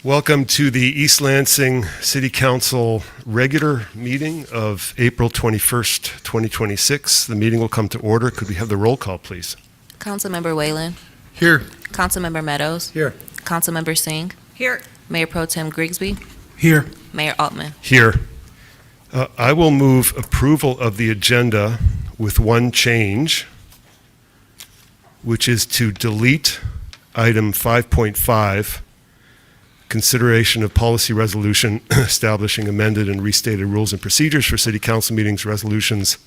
Welcome to the East Lansing City Council regular meeting of April 21st, 2026. The meeting will come to order. Could we have the roll call, please? Councilmember Whalen. Here. Councilmember Meadows. Here. Councilmember Singh. Here. Mayor Pro Tem Grigsby. Here. Mayor Altman. Here. I will move approval of the agenda with one change, which is to delete item 5.5, consideration of policy resolution establishing amended and restated rules and procedures for city council meetings, resolutions,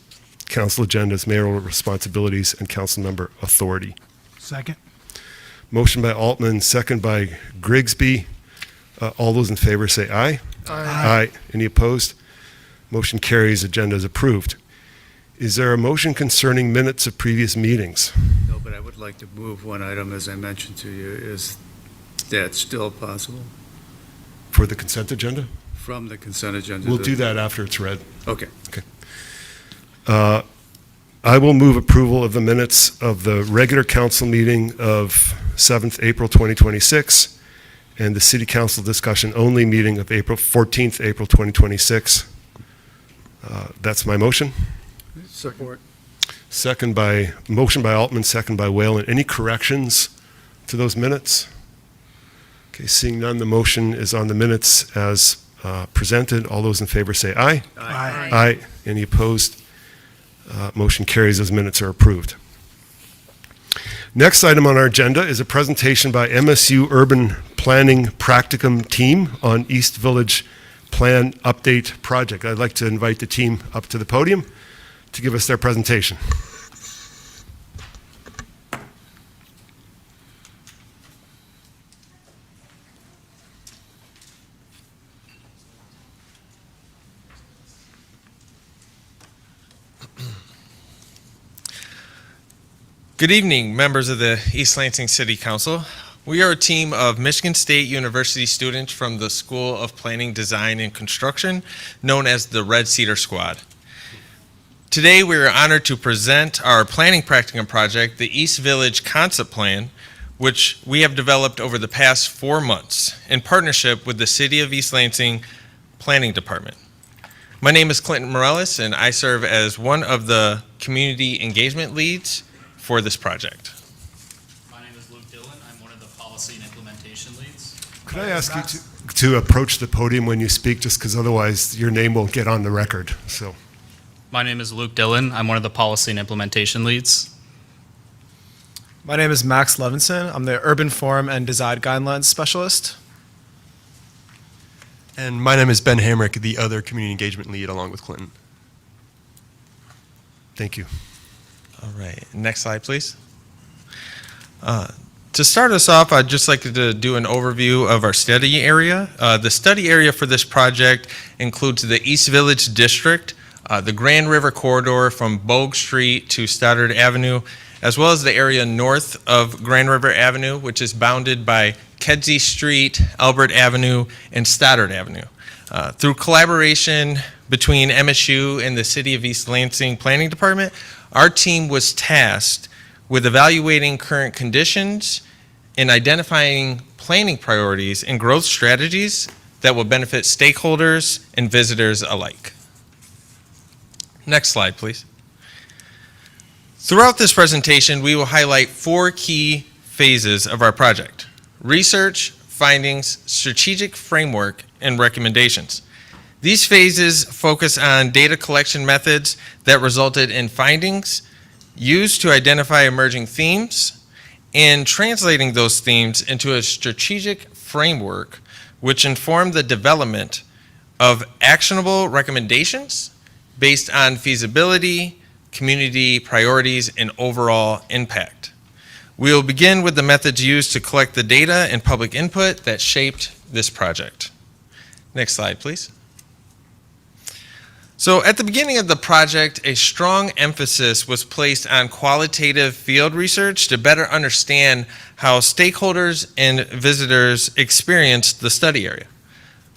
council agendas, mayoral responsibilities, and council member authority. Second. Motion by Altman, second by Grigsby. All those in favor say aye. Aye. Any opposed? Motion carries. Agenda is approved. Is there a motion concerning minutes of previous meetings? No, but I would like to move one item, as I mentioned to you. Is that still possible? For the consent agenda? From the consent agenda? We'll do that after it's read. Okay. I will move approval of the minutes of the regular council meeting of 7th April 2026 and the city council discussion only meeting of April 14th, April 2026. That's my motion. Support. Motion by Altman, second by Whalen. Any corrections to those minutes? Okay, seeing none, the motion is on the minutes as presented. All those in favor say aye. Aye. Aye. Any opposed? Motion carries. Those minutes are approved. Next item on our agenda is a presentation by MSU Urban Planning Practicum team on East Village Plan Update Project. I'd like to invite the team up to the podium to give us their presentation. Good evening, members of the East Lansing City Council. We are a team of Michigan State University students from the School of Planning, Design, and Construction, known as the Red Cedar Squad. Today, we are honored to present our planning practicum project, the East Village Concept Plan, which we have developed over the past 4 months in partnership with the City of East Lansing Planning Department. My name is Clinton Morales, and I serve as one of the community engagement leads for this project. My name is Luke Dillon. I'm one of the policy and implementation leads. Could I ask you to approach the podium when you speak, just because otherwise your name won't get on the record. So, My name is Luke Dillon. I'm one of the policy and implementation leads. My name is Max Levinson. I'm the Urban Forum and Design Guidelines Specialist. And my name is Ben Hamrick, the other community engagement lead along with Clinton. thank you. All right, next slide, please. To start us off, I'd just like to do an overview of our study area. The study area for this project includes the East Village District, the Grand River Corridor from Bogue Street to Stoddard Avenue, as well as the area north of Grand River Avenue, which is bounded by Kedzie Street, Albert Avenue, and Stoddard Avenue. Through collaboration between MSU and the City of East Lansing Planning Department, our team was tasked with evaluating current conditions and identifying planning priorities and growth strategies that will benefit stakeholders and visitors alike. Next slide, please. Throughout this presentation, we will highlight 4 key phases of our project: research, findings, strategic framework, and recommendations. These phases focus on data collection methods that resulted in findings used to identify emerging themes and translating those themes into a strategic framework which informed the development of actionable recommendations based on feasibility, community priorities, and overall impact. We will begin with the methods used to collect the data and public input that shaped this project. Next slide, please. So at the beginning of the project, a strong emphasis was placed on qualitative field research to better understand how stakeholders and visitors experienced the study area.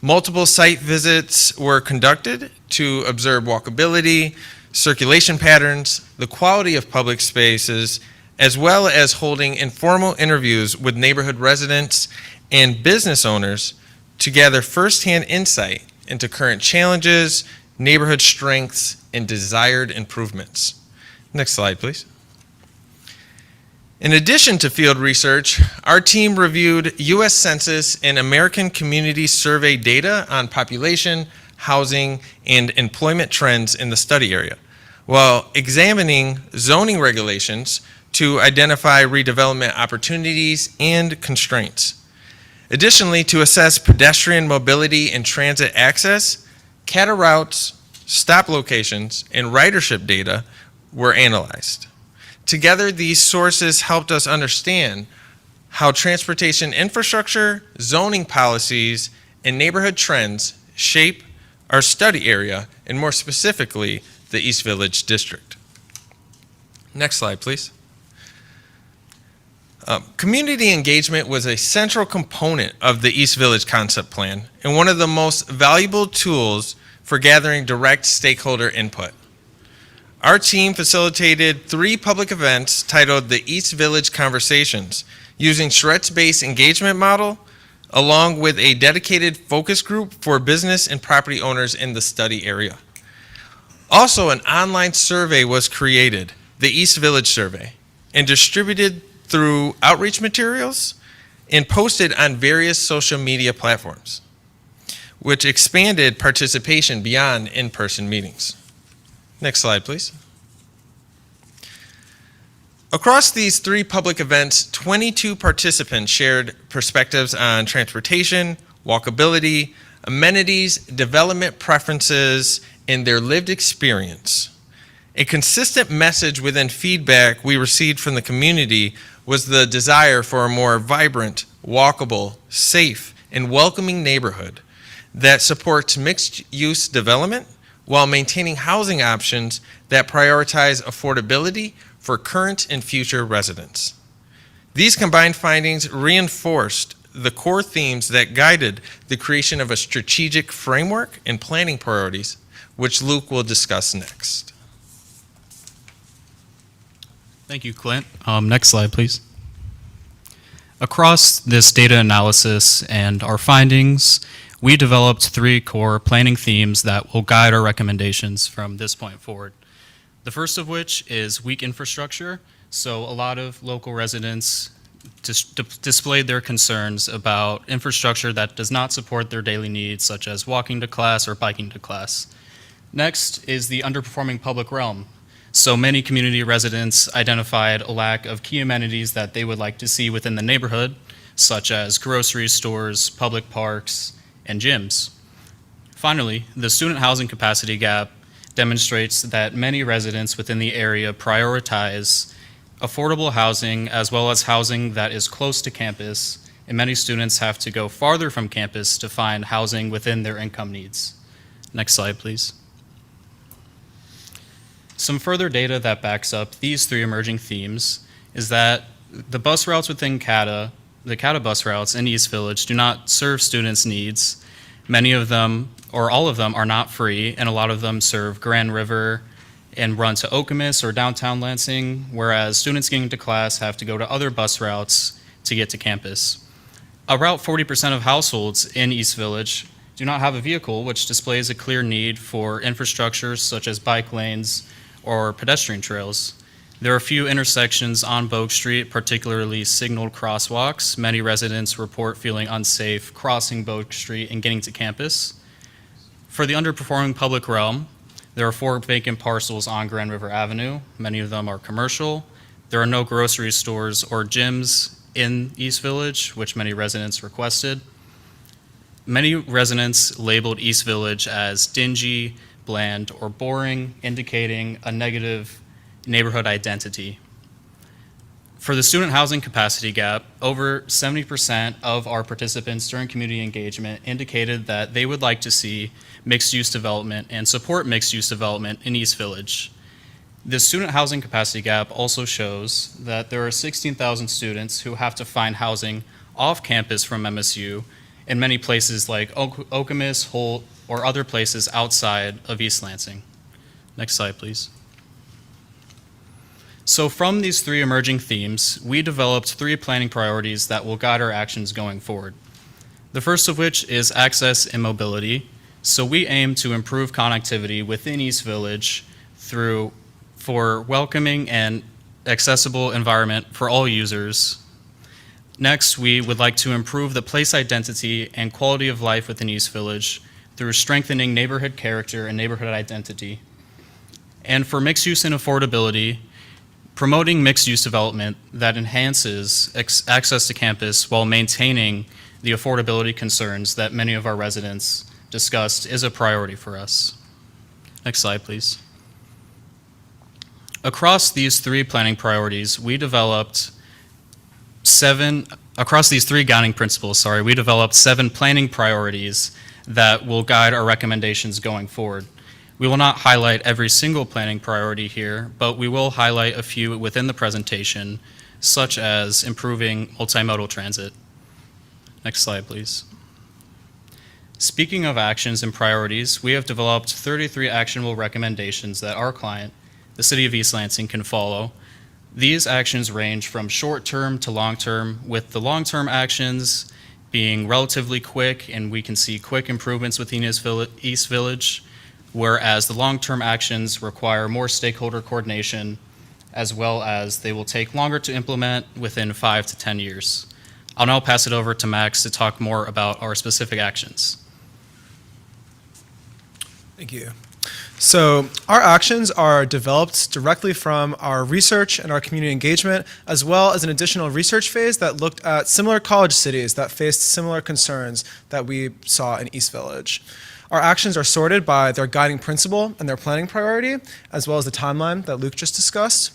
Multiple site visits were conducted to observe walkability, circulation patterns, the quality of public spaces, as well as holding informal interviews with neighborhood residents and business owners to gather firsthand insight into current challenges, neighborhood strengths, and desired improvements. Next slide, please. In addition to field research, our team reviewed U.S. Census and American Community Survey data on population, housing, and employment trends in the study area, while examining zoning regulations to identify redevelopment opportunities and constraints. Additionally, to assess pedestrian mobility and transit access, CATA routes, stop locations, and ridership data were analyzed. Together, these sources helped us understand how transportation infrastructure, zoning policies, and neighborhood trends shape our study area, and more specifically, the East Village District. Next slide, please. Community engagement was a central component of the East Village Concept Plan and one of the most valuable tools for gathering direct stakeholder input. Our team facilitated 3 public events titled the East Village Conversations, using Charrette's-based engagement model, along with a dedicated focus group for business and property owners in the study area. Also, an online survey was created, the East Village Survey, and distributed through outreach materials and posted on various social media platforms, which expanded participation beyond in-person meetings. Next slide, please. Across these 3 public events, 22 participants shared perspectives on transportation, walkability, amenities, development preferences, and their lived experience. A consistent message within feedback we received from the community was the desire for a more vibrant, walkable, safe, and welcoming neighborhood that supports mixed-use development while maintaining housing options that prioritize affordability for current and future residents. These combined findings reinforced the core themes that guided the creation of a strategic framework and planning priorities, which Luke will discuss next. Thank you, Clint. Next slide, please. Across this data analysis and our findings, we developed 3 core planning themes that will guide our recommendations from this point forward. The first of which is weak infrastructure. So a lot of local residents displayed their concerns about infrastructure that does not support their daily needs, such as walking to class or biking to class. Next is the underperforming public realm. So many community residents identified a lack of key amenities that they would like to see within the neighborhood, such as grocery stores, public parks, and gyms. Finally, the student housing capacity gap demonstrates that many residents within the area prioritize affordable housing as well as housing that is close to campus, and many students have to go farther from campus to find housing within their income needs. Next slide, please. Some further data that backs up these 3 emerging themes is that the bus routes within CATA, the CATA bus routes in East Village, do not serve students' needs. Many of them, or all of them, are not free, and a lot of them serve Grand River and run to Okemos or downtown Lansing, whereas students getting to class have to go to other bus routes to get to campus. About 40% of households in East Village do not have a vehicle, which displays a clear need for infrastructure such as bike lanes or pedestrian trails. There are a few intersections on Bogue Street, particularly signaled crosswalks. Many residents report feeling unsafe crossing Bogue Street and getting to campus. For the underperforming public realm, there are 4 vacant parcels on Grand River Avenue. Many of them are commercial. There are no grocery stores or gyms in East Village, which many residents requested. Many residents labeled East Village as dingy, bland, or boring, indicating a negative neighborhood identity. For the student housing capacity gap, over 70% of our participants during community engagement indicated that they would like to see mixed-use development and support mixed-use development in East Village. The student housing capacity gap also shows that there are 16,000 students who have to find housing off campus from MSU in many places like Okemos, Holt, or other places outside of East Lansing. Next slide, please. So from these 3 emerging themes, we developed 3 planning priorities that will guide our actions going forward. The first of which is access and mobility. So we aim to improve connectivity within East Village for welcoming and accessible environment for all users. Next, we would like to improve the place identity and quality of life within East Village through strengthening neighborhood character and neighborhood identity. And for mixed use and affordability, promoting mixed use development that enhances access to campus while maintaining the affordability concerns that many of our residents discussed is a priority for us. Next slide, please. Across these three planning priorities, we developed across these three guiding principles, we developed 7 planning priorities that will guide our recommendations going forward. We will not highlight every single planning priority here, but we will highlight a few within the presentation, such as improving multimodal transit. Next slide, please. Speaking of actions and priorities, we have developed 33 actionable recommendations that our client, the City of East Lansing, can follow. These actions range from short-term to long-term, with the long-term actions being relatively quick, and we can see quick improvements within East Village, whereas the long-term actions require more stakeholder coordination, as well as they will take longer to implement within 5 to 10 years. I'll now pass it over to Max to talk more about our specific actions. Thank you. So our actions are developed directly from our research and our community engagement, as well as an additional research phase that looked at similar college cities that faced similar concerns that we saw in East Village. Our actions are sorted by their guiding principle and their planning priority, as well as the timeline that Luke just discussed.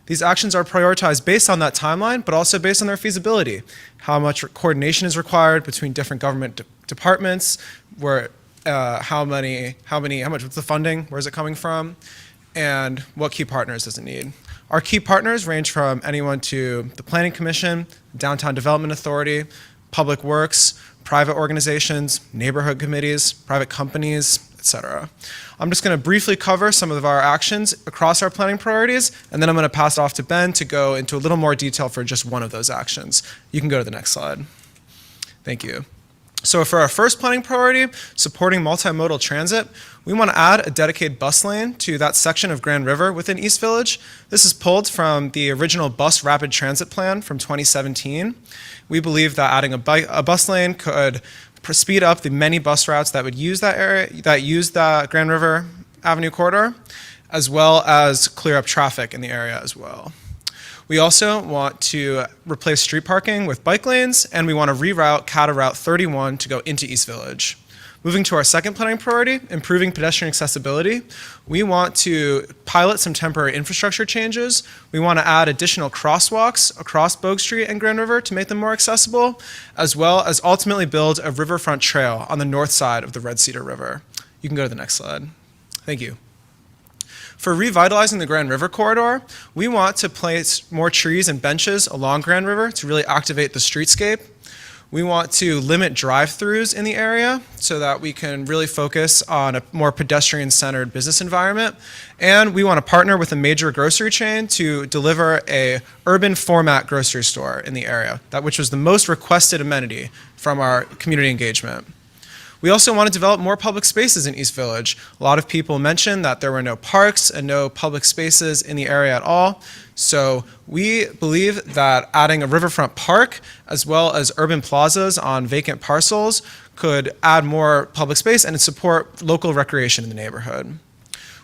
These actions are prioritized based on that timeline, but also based on their feasibility. How much coordination is required between different government departments, how much, what's the funding, where's it coming from, and what key partners does it need. Our key partners range from anyone to the Planning Commission, Downtown Development Authority, Public Works, private organizations, neighborhood committees, private companies, etc. I'm just going to briefly cover some of our actions across our planning priorities, and then I'm going to pass it off to Ben to go into a little more detail for just one of those actions. You can go to the next slide. Thank you. So for our first planning priority, supporting multimodal transit, we want to add a dedicated bus lane to that section of Grand River within East Village. This is pulled from the original bus rapid transit plan from 2017. We believe that adding a bus lane could speed up the many bus routes that would use that area, that use the Grand River Avenue corridor, as well as clear up traffic in the area as well. We also want to replace street parking with bike lanes, and we want to reroute CATA Route 31 to go into East Village. Moving to our second planning priority, improving pedestrian accessibility, we want to pilot some temporary infrastructure changes. We want to add additional crosswalks across Bogue Street and Grand River to make them more accessible, as well as ultimately build a riverfront trail on the north side of the Red Cedar River. You can go to the next slide. Thank you. For revitalizing the Grand River corridor, we want to place more trees and benches along Grand River to really activate the streetscape. We want to limit drive-throughs in the area so that we can really focus on a more pedestrian-centered business environment. And we want to partner with a major grocery chain to deliver a urban format grocery store in the area, which was the most requested amenity from our community engagement. We also want to develop more public spaces in East Village. A lot of people mentioned that there were no parks and no public spaces in the area at all. So we believe that adding a riverfront park as well as urban plazas on vacant parcels could add more public space and support local recreation in the neighborhood.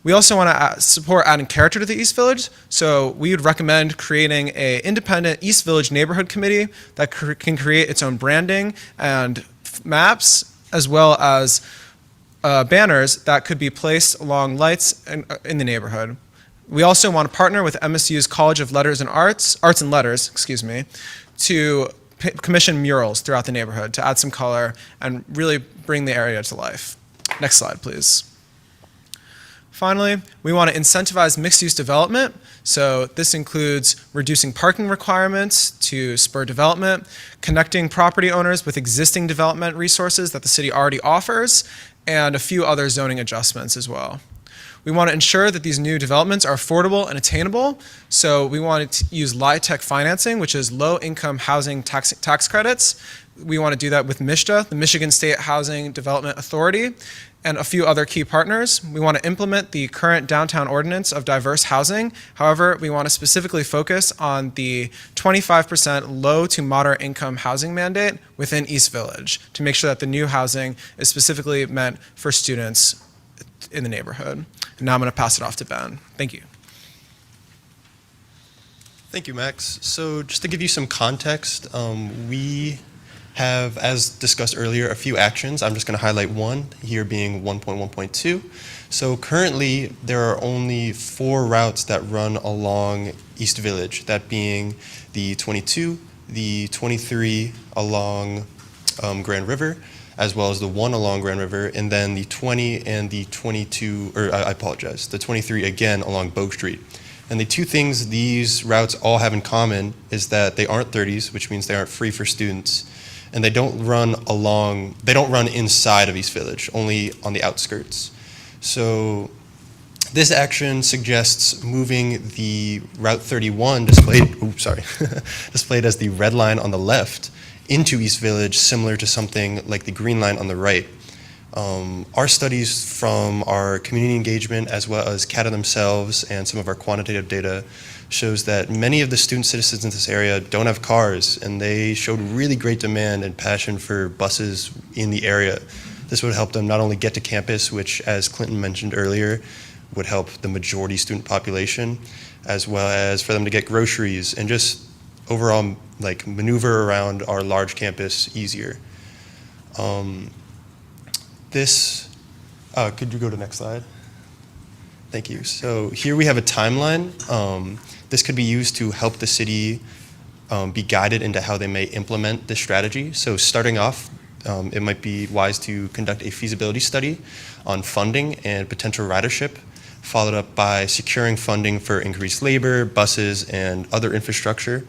We also want to support adding character to the East Village, so we would recommend creating an independent East Village neighborhood committee that can create its own branding and maps, as well as banners that could be placed along lights in the neighborhood. We also want to partner with MSU's College of Arts and Letters, to commission murals throughout the neighborhood to add some color and really bring the area to life. Next slide, please. Finally, we want to incentivize mixed-use development. So this includes reducing parking requirements to spur development, connecting property owners with existing development resources that the city already offers, and a few other zoning adjustments as well. We want to ensure that these new developments are affordable and attainable. So we want to use LIHTC financing, which is low-income housing tax credits. We want to do that with MSHDA, the Michigan State Housing Development Authority, and a few other key partners. We want to implement the current downtown ordinance of diverse housing. However, we want to specifically focus on the 25% low to moderate income housing mandate within East Village to make sure that the new housing is specifically meant for students in the neighborhood. And now I'm going to pass it off to Ben. Thank you. Thank you, Max. So just to give you some context, we have, as discussed earlier, a few actions. I'm just going to highlight one, here being 1.1.2. So currently, there are only 4 routes that run along East Village, that being the 22, the 23 along Grand River, as well as the 1 along Grand River, and then the 20 and the 22, or I apologize, the 23 again along Bogue Street. And the 2 things these routes all have in common is that they aren't 30s, which means they aren't free for students, and they don't run inside of East Village, only on the outskirts. So this action suggests moving the Route 31 displayed as the red line on the left into East Village, similar to something like the green line on the right. Our studies from our community engagement, as well as CATA themselves and some of our quantitative data, shows that many of the student citizens in this area don't have cars, and they showed really great demand and passion for buses in the area. This would help them not only get to campus, which, as Clinton mentioned earlier, would help the majority student population, as well as for them to get groceries and just overall like maneuver around our large campus easier. Could you go to the next slide? Thank you. So here we have a timeline. This could be used to help the city be guided into how they may implement this strategy. So starting off, it might be wise to conduct a feasibility study on funding and potential ridership, followed up by securing funding for increased labor, buses, and other infrastructure.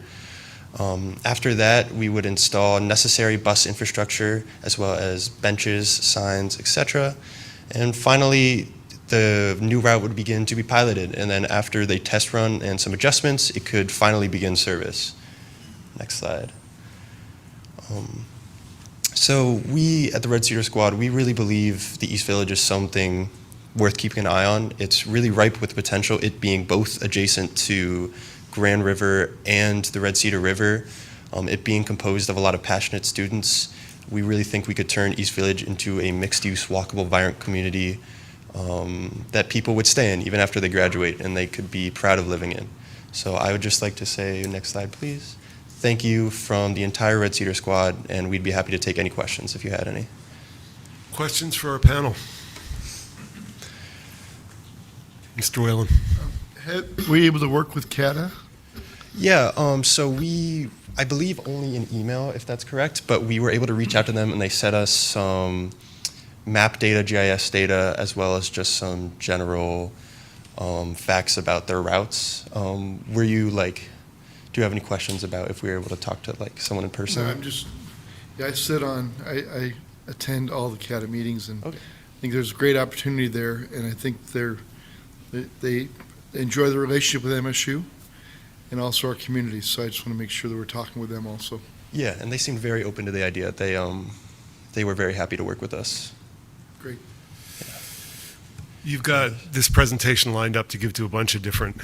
After that, we would install necessary bus infrastructure, as well as benches, signs, etc. And finally, the new route would begin to be piloted, and then after the test run and some adjustments, it could finally begin service. Next slide. So we at the Red Cedar Squad, we really believe the East Village is something worth keeping an eye on. It's really ripe with potential, it being both adjacent to Grand River and the Red Cedar River, it being composed of a lot of passionate students. We really think we could turn East Village into a mixed-use, walkable, vibrant community that people would stay in even after they graduate, and they could be proud of living in. So I would just like to say, next slide, please. Thank you from the entire Red Cedar Squad, and we'd be happy to take any questions if you had any. Questions for our panel? Mr. Whalen. Were you able to work with CATA? Yeah, so I believe only an email, if that's correct, but we were able to reach out to them, and they sent us some map data, GIS data, as well as just some general facts about their routes. Were you do you have any questions about if we were able to talk to someone in person? No, I attend all the CATA meetings, and Okay. I think there's a great opportunity there, and I think they enjoy the relationship with MSU and also our community, so I just want to make sure that we're talking with them also. Yeah, and they seemed very open to the idea. They were very happy to work with us. Great. You've got this presentation lined up to give to a bunch of different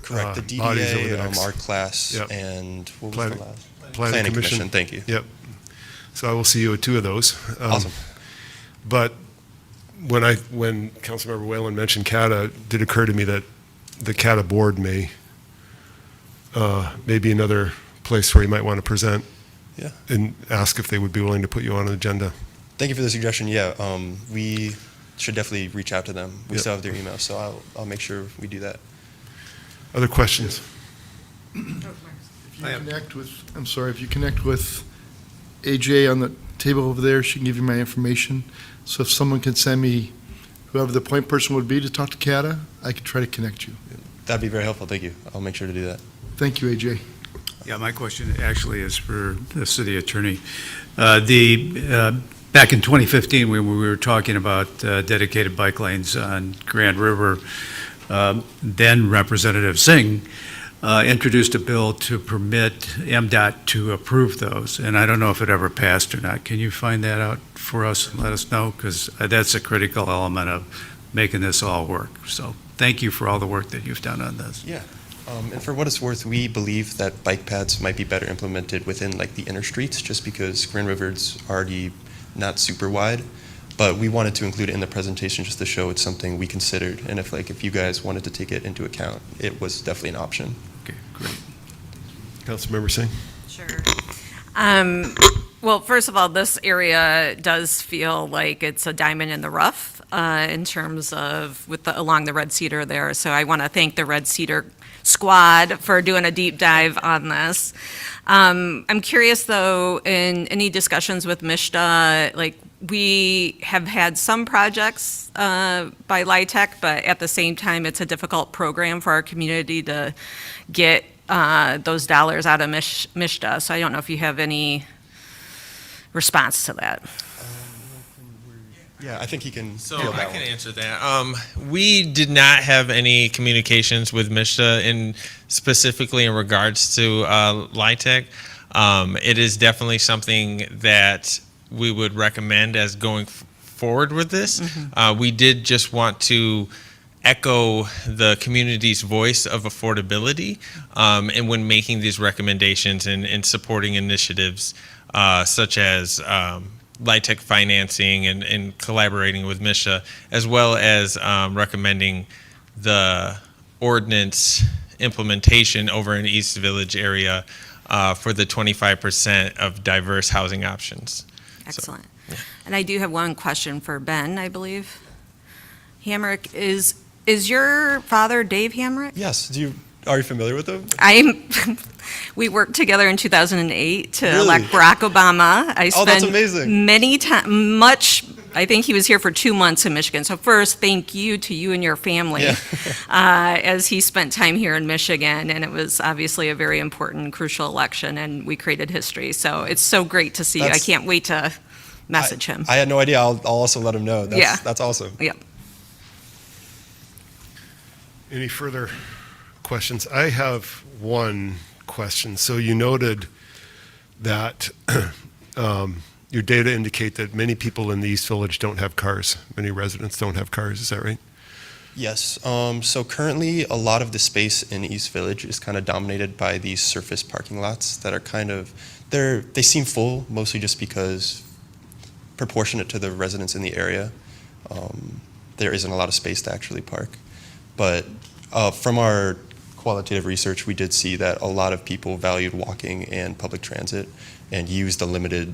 Correct. The bodies over the DDA, next. our class, Yep. and what was Planning- the last? Planning Commission. Thank you. Yep. So I will see you at 2 of those. Awesome. But when Councilmember Whalen mentioned CATA, it did occur to me that the CATA board may be another place where you might want to present. Yeah. And ask if they would be willing to put you on an agenda. Thank you for the suggestion. Yeah, we should definitely reach out to them. We Yep. still have their email, so I'll make sure we do that. Other questions? If you connect with AJ on the table over there, she can give you my information. So if someone can send me whoever the point person would be to talk to CATA, I could try to connect you. That'd be very helpful. Thank you. I'll make sure to do that. Thank you, AJ. Yeah, my question actually is for the city attorney. The back in 2015, when we were talking about dedicated bike lanes on Grand River, then Representative Singh introduced a bill to permit MDOT to approve those, and I don't know if it ever passed or not. Can you find that out for us and let us know? Because that's a critical element of making this all work. So thank you for all the work that you've done on this. Yeah. And for what it's worth, we believe that bike paths might be better implemented within like the inner streets, just because Grand River's already not super wide. But we wanted to include it in the presentation just to show it's something we considered. And if you guys wanted to take it into account, it was definitely an option. Okay, great. Councilmember Singh? Sure. Well, first of all, this area does feel like it's a diamond in the rough in terms of along the Red Cedar there. So I want to thank the Red Cedar squad for doing a deep dive on this. I'm curious though, in any discussions with MSHDA, like we have had some projects by LIHTC, but at the same time, it's a difficult program for our community to get those dollars out of MSHDA. So I don't know if you have any response to that. Yeah, I think he can. So field I that can one. answer that. We did not have any communications with MSHDA specifically in regards to LIHTC. It is definitely something that we would recommend as going forward with this. We did just want to echo the community's voice of affordability, and when making these recommendations and supporting initiatives such as LIHTC financing and collaborating with MSHDA, as well as recommending the ordinance implementation over in East Village area for the 25% of diverse housing options. Excellent. And I do have one question for Ben, I believe. Hamrick, is your father Dave Hamrick? Yes. Are you familiar with him? We worked together in 2008 to Really? elect Barack Obama. I Oh, that's spent amazing. I think he was here for 2 months in Michigan. So first, thank you to you and your family Yeah. as he spent time here in Michigan. And it was obviously a very important, crucial election, and we created history. So it's so great to see you. I That's- can't wait to message him. I had no idea. I'll also let him know. Yeah. That's awesome. Yep. Any further questions? I have one question. So you noted that your data indicate that many people in the East Village don't have cars. Many residents don't have cars. Is that right? Yes. So currently, a lot of the space in East Village is kind of dominated by these surface parking lots that are they seem full, mostly just because proportionate to the residents in the area, there isn't a lot of space to actually park. But from our qualitative research, we did see that a lot of people valued walking and public transit and used the limited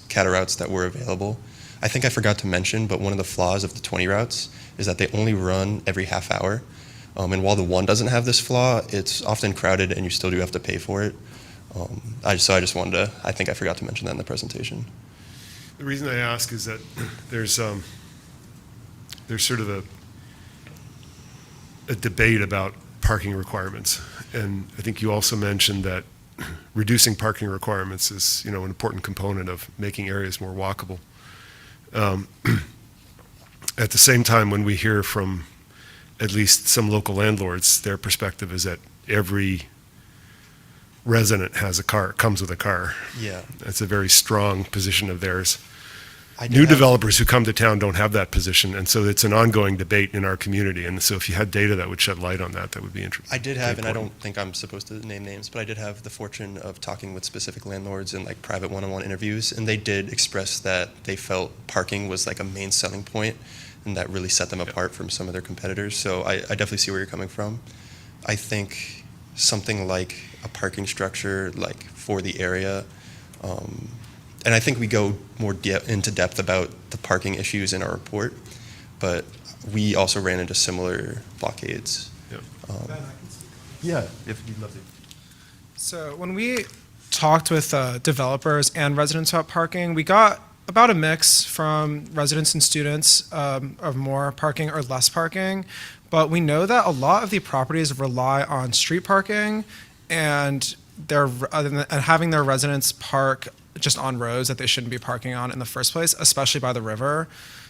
CATA routes that were available. I think I forgot to mention, but one of the flaws of the 20 routes is that they only run every half hour. And while the one doesn't have this flaw, it's often crowded and you still do have to pay for it. I just wanted to, I think I forgot to mention that in the presentation. The reason I ask is that there's sort of a debate about parking requirements. And I think you also mentioned that reducing parking requirements is, an important component of making areas more walkable. At the same time, when we hear from at least some local landlords, their perspective is that every resident has a car, comes with a car. Yeah. That's a very strong position of theirs. I did New have- developers who come to town don't have that position, and so it's an ongoing debate in our community. And so if you had data that would shed light on that, that would be interesting. I did have, and I don't think I'm supposed to name names, but I did have the fortune of talking with specific landlords in like private one-on-one interviews, and they did express that they felt parking was like a main selling point, and that really set them apart from some of their competitors. So I definitely see where you're coming from. I think something like a parking structure, like for the area, and I think we go more into depth about the parking issues in our report, but we also ran into similar blockades. Yep. Yeah, if you'd love to. So when we talked with developers and residents about parking, we got about a mix from residents and students of more parking or less parking. But we know that a lot of the properties rely on street parking and having their residents park just on roads that they shouldn't be parking on in the first place, especially by the river.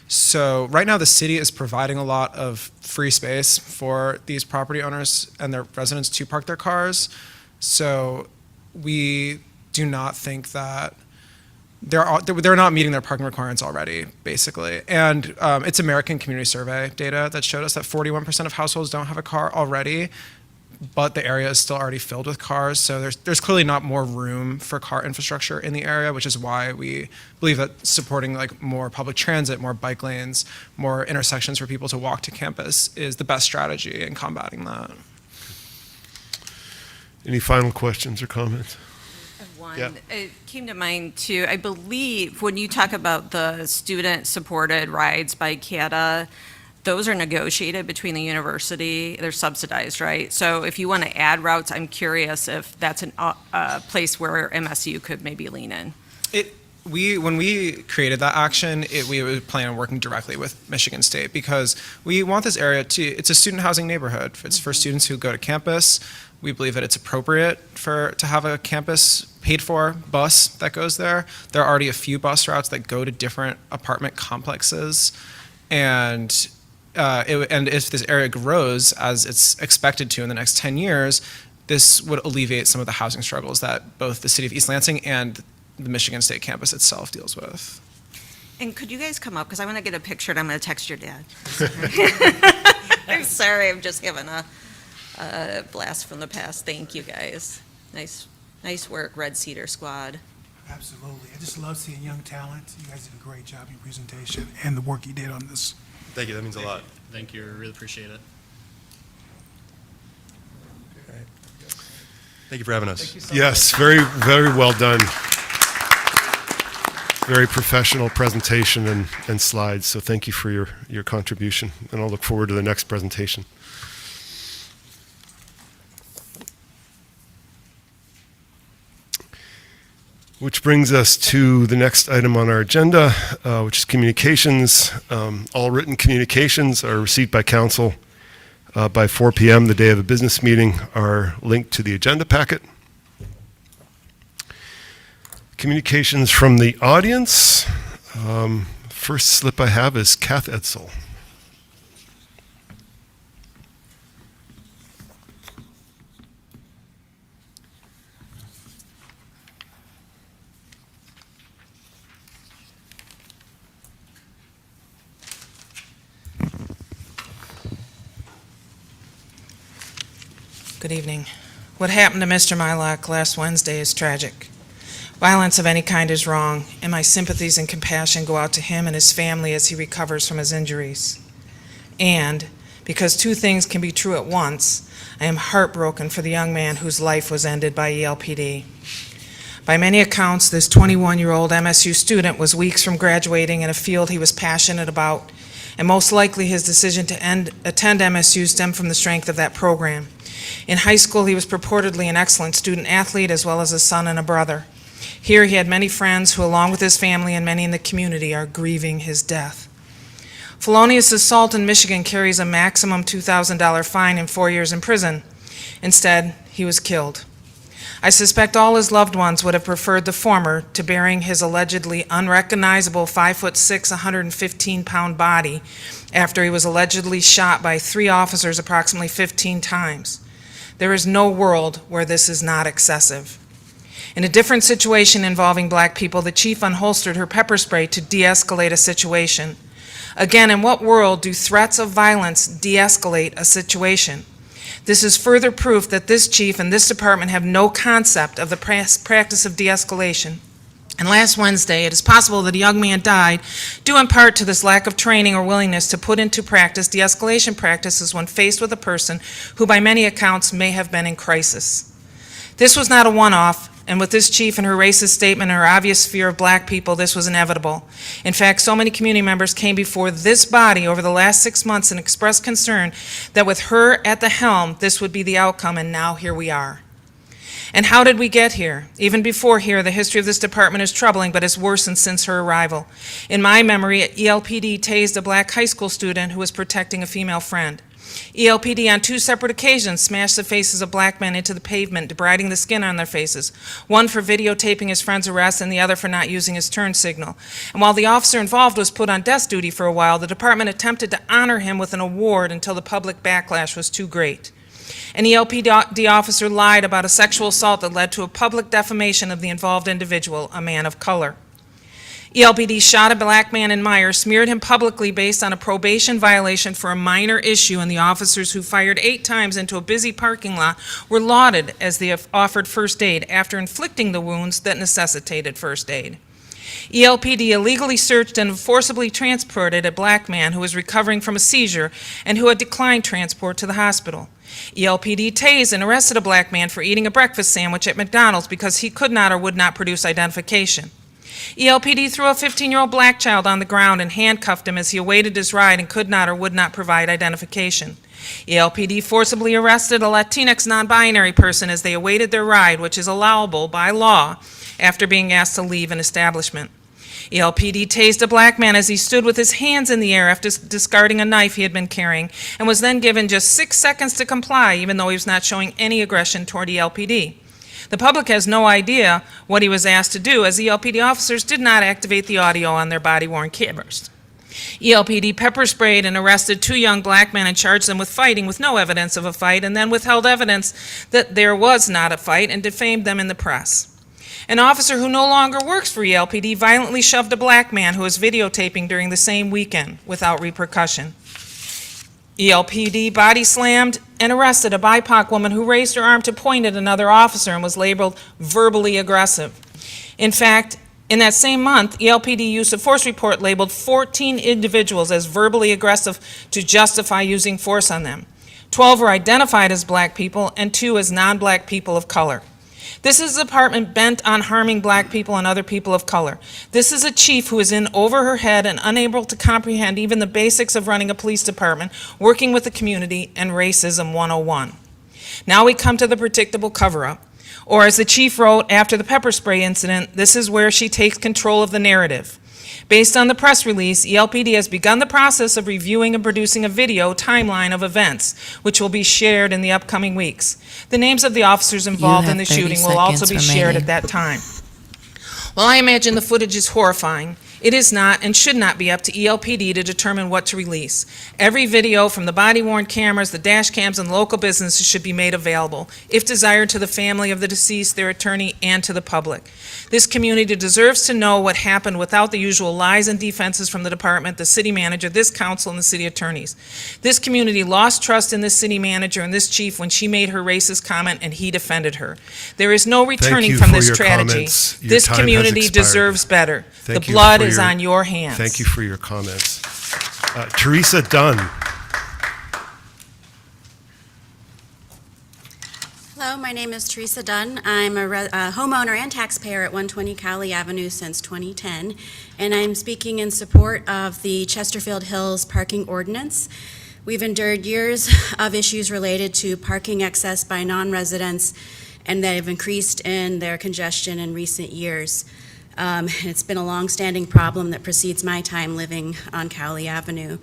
So right now the city is providing a lot of free space for these property owners and their residents to park their cars. So we do not think that they're not meeting their parking requirements already, basically. And it's American Community Survey data that showed us that 41% of households don't have a car already, but the area is still already filled with cars. So there's clearly not more room for car infrastructure in the area, which is why we believe that supporting like more public transit, more bike lanes, more intersections for people to walk to campus is the best strategy in combating that. Any final questions or comments? One, Yeah. it came to mind too, I believe, when you talk about the student-supported rides by CATA, those are negotiated between the university, they're subsidized, right? So if you want to add routes, I'm curious if that's a place where MSU could maybe lean in. When we created that action, we would plan on working directly with Michigan State because we want this area it's a student housing neighborhood. It's for students who go to campus. We believe that it's appropriate to have a campus paid for bus that goes there. There are already a few bus routes that go to different apartment complexes. And if this area grows as it's expected to in the next 10 years, this would alleviate some of the housing struggles that both the City of East Lansing and the Michigan State campus itself deals with. And could you guys come up, because I want to get a picture and I'm going to text your dad. I'm sorry, I'm just giving a blast from the past. Thank you, guys. Nice work, Red Cedar Squad. Absolutely. I just love seeing young talent. You guys did a great job in your presentation and the work you did on this. Thank you, that means a lot. Thank you, really appreciate it. Thank you for having us. Yes, very, very well done. Very professional presentation and slides, so thank you for your contribution, and I'll look forward to the next presentation. Which brings us to the next item on our agenda, which is communications. All written communications are received by council by 4 p.m. the day of the business meeting are linked to the agenda packet. Communications from the audience. First slip I have is Kath Edsel. Good evening. What happened to Mr. Mylock last Wednesday is tragic. Violence of any kind is wrong, and my sympathies and compassion go out to him and his family as he recovers from his injuries. And, because two things can be true at once, I am heartbroken for the young man whose life was ended by ELPD. By many accounts, this 21-year-old MSU student was weeks from graduating in a field he was passionate about, and most likely his decision to attend MSU stemmed from the strength of that program. In high school, he was purportedly an excellent student athlete as well as a son and a brother. Here he had many friends who, along with his family and many in the community, are grieving his death. Felonious assault in Michigan carries a maximum $2,000 fine and 4 years in prison. Instead, he was killed. I suspect all his loved ones would have preferred the former to burying his allegedly unrecognizable 5'6", 115-pound body after he was allegedly shot by 3 officers approximately 15 times. There is no world where this is not excessive. In a different situation involving black people, the chief unholstered her pepper spray to de-escalate a situation. Again, in what world do threats of violence de-escalate a situation? This is further proof that this chief and this department have no concept of the practice of de-escalation. And last Wednesday, it is possible that a young man died due in part to this lack of training or willingness to put into practice de-escalation practices when faced with a person who by many accounts may have been in crisis. This was not a one-off, and with this chief and her racist statement and her obvious fear of black people, this was inevitable. In fact, so many community members came before this body over the last 6 months and expressed concern that with her at the helm, this would be the outcome, and now here we are. And how did we get here? Even before here, the history of this department is troubling, but has worsened since her arrival. In my memory, ELPD tased a black high school student who was protecting a female friend. ELPD on 2 separate occasions smashed the faces of black men into the pavement, debriding the skin on their faces, one for videotaping his friend's arrest and the other for not using his turn signal. And while the officer involved was put on desk duty for a while, the department attempted to honor him with an award until the public backlash was too great. An ELPD officer lied about a sexual assault that led to a public defamation of the involved individual, a man of color. ELPD shot a black man in Meyer, smeared him publicly based on a probation violation for a minor issue, and the officers who fired 8 times into a busy parking lot were lauded as they offered first aid after inflicting the wounds that necessitated first aid. ELPD illegally searched and forcibly transported a black man who was recovering from a seizure and who had declined transport to the hospital. ELPD tased and arrested a black man for eating a breakfast sandwich at McDonald's because he could not or would not produce identification. ELPD threw a 15-year-old black child on the ground and handcuffed him as he awaited his ride and could not or would not provide identification. ELPD forcibly arrested a Latinx non-binary person as they awaited their ride, which is allowable by law after being asked to leave an establishment. ELPD tased a black man as he stood with his hands in the air after discarding a knife he had been carrying and was then given just 6 seconds to comply, even though he was not showing any aggression toward ELPD. The public has no idea what he was asked to do, as ELPD officers did not activate the audio on their body-worn cameras. ELPD pepper sprayed and arrested 2 young black men and charged them with fighting with no evidence of a fight, and then withheld evidence that there was not a fight and defamed them in the press. An officer who no longer works for ELPD violently shoved a black man who was videotaping during the same weekend without repercussion. ELPD body slammed and arrested a BIPOC woman who raised her arm to point at another officer and was labeled verbally aggressive. In fact, in that same month, ELPD use of force report labeled 14 individuals as verbally aggressive to justify using force on them. 12 were identified as black people and 2 as non-black people of color. This is a department bent on harming black people and other people of color. This is a chief who is in over her head and unable to comprehend even the basics of running a police department, working with the community, and racism 101. Now we come to the predictable cover-up. Or as the chief wrote after the pepper spray incident, this is where she takes control of the narrative. Based on the press release, ELPD has begun the process of reviewing and producing a video timeline of events, which will be shared in the upcoming weeks. The names of the officers involved in the shooting will also be shared at that time. While I imagine the footage is horrifying, it is not and should not be up to ELPD to determine what to release. Every video from the body-worn cameras, the dash cams, and local businesses should be made available, if desired, to the family of the deceased, their attorney, and to the public. This community deserves to know what happened without the usual lies and defenses from the department, the city manager, this council, and the city attorneys. This community lost trust in this city manager and this chief when she made her racist comment and he defended her. There is no returning from this strategy. This community deserves better. The blood is on your hands. Thank you for your comments. Teresa Dunn. Hello, my name is Teresa Dunn. I'm a homeowner and taxpayer at 120 Cowley Avenue since 2010, and I'm speaking in support of the Chesterfield Hills parking ordinance. We've endured years of issues related to parking excess by non-residents, and they've increased in their congestion in recent years. It's been a long-standing problem that precedes my time living on Cowley Avenue.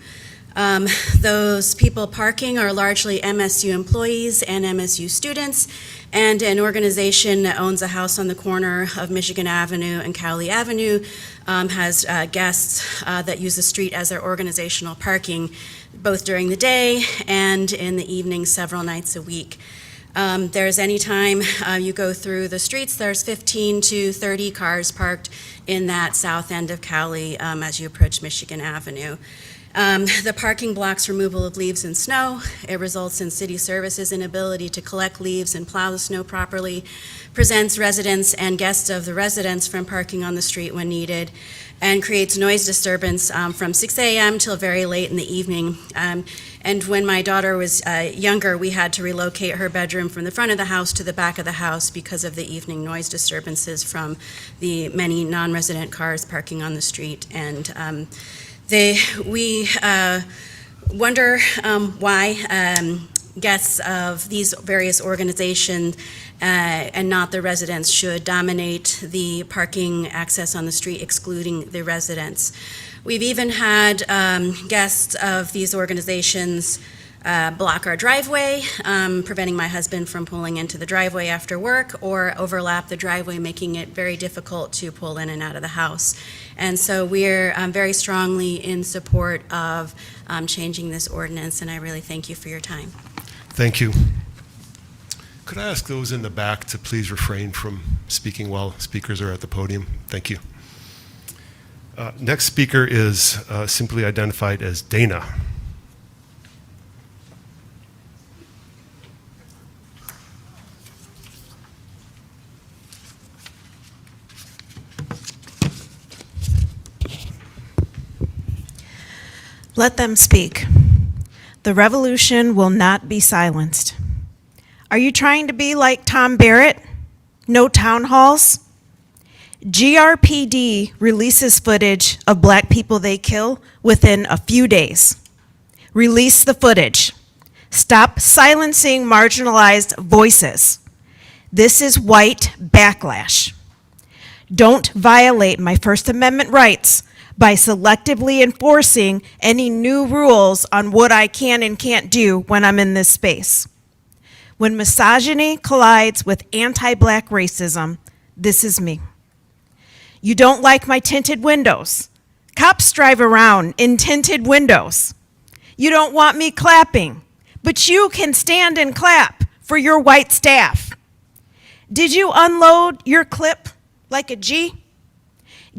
Those people parking are largely MSU employees and MSU students, and an organization that owns a house on the corner of Michigan Avenue and Cowley Avenue has guests that use the street as their organizational parking, both during the day and in the evening several nights a week. There's any time you go through the streets, there's 15 to 30 cars parked in that south end of Cowley as you approach Michigan Avenue. The parking blocks removal of leaves and snow. It results in city services' inability to collect leaves and plow the snow properly, presents residents and guests of the residents from parking on the street when needed, and creates noise disturbance from 6 a.m. till very late in the evening. And when my daughter was younger, we had to relocate her bedroom from the front of the house to the back of the house because of the evening noise disturbances from the many non-resident cars parking on the street. And we wonder why guests of these various organizations and not the residents should dominate the parking access on the street, excluding the residents. We've even had guests of these organizations block our driveway, preventing my husband from pulling into the driveway after work, or overlap the driveway, making it very difficult to pull in and out of the house. And so we're very strongly in support of changing this ordinance, and I really thank you for your time. Thank you. Could I ask those in the back to please refrain from speaking while speakers are at the podium? Thank you. Next speaker is simply identified as Dana. Let them speak. The revolution will not be silenced. Are you trying to be like Tom Barrett? No town halls? GRPD releases footage of black people they kill within a few days. Release the footage. Stop silencing marginalized voices. This is white backlash. Don't violate my First Amendment rights by selectively enforcing any new rules on what I can and can't do when I'm in this space. When misogyny collides with anti-black racism, this is me. You don't like my tinted windows. Cops drive around in tinted windows. You don't want me clapping, but you can stand and clap for your white staff. Did you unload your clip like a G?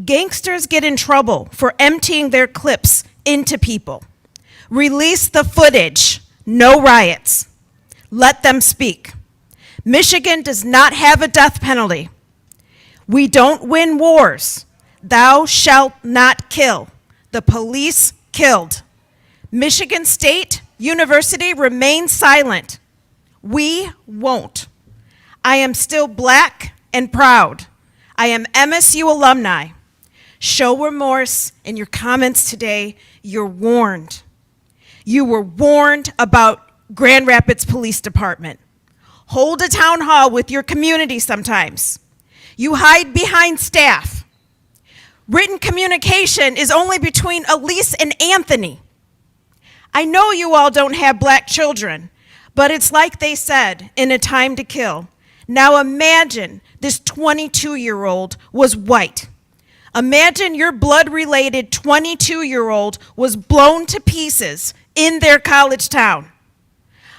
Gangsters get in trouble for emptying their clips into people. Release the footage. No riots. Let them speak. Michigan does not have a death penalty. We don't win wars. Thou shalt not kill. The police killed. Michigan State University remains silent. We won't. I am still black and proud. I am MSU alumni. Show remorse in your comments today. You're warned. You were warned about Grand Rapids Police Department. Hold a town hall with your community sometimes. You hide behind staff. Written communication is only between Elise and Anthony. I know you all don't have black children, but it's like they said in A Time to Kill. Now imagine this 22-year-old was white. Imagine your blood-related 22-year-old was blown to pieces in their college town.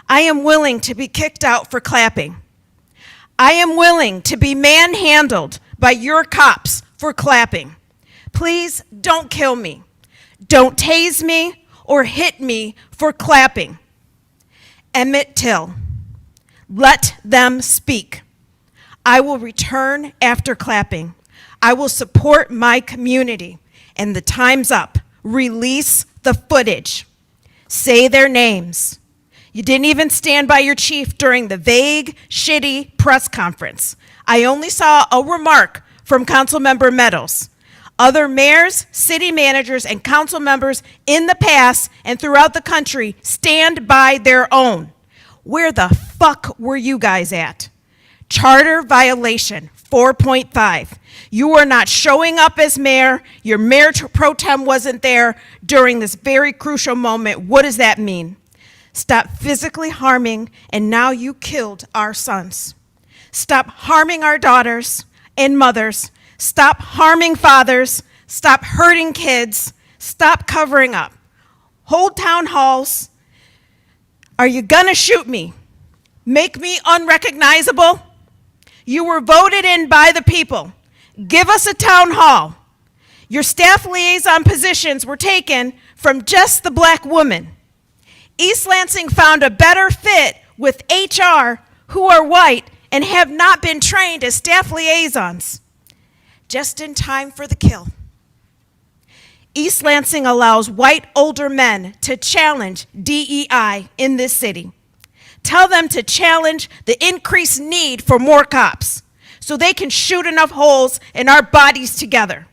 I am willing to be kicked out for clapping. I am willing to be manhandled by your cops for clapping. Please don't kill me. Don't tase me or hit me for clapping. Emmett Till, let them speak. I will return after clapping. I will support my community, and the time's up. Release the footage. Say their names. You didn't even stand by your chief during the vague, shitty press conference. I only saw a remark from Councilmember Meadows. Other mayors, city managers, and council members in the past and throughout the country stand by their own. Where the fuck were you guys at? Charter violation 4.5. You are not showing up as mayor. Your mayor pro tem wasn't there during this very crucial moment. What does that mean? Stop physically harming, and now you killed our sons. Stop harming our daughters and mothers. Stop harming fathers. Stop hurting kids. Stop covering up. Hold town halls. Are you gonna shoot me? Make me unrecognizable? You were voted in by the people. Give us a town hall. Your staff liaison positions were taken from just the black woman. East Lansing found a better fit with HR who are white and have not been trained as staff liaisons. Just in time for the kill. East Lansing allows white older men to challenge DEI in this city. Tell them to challenge the increased need for more cops so they can shoot enough holes in our bodies together.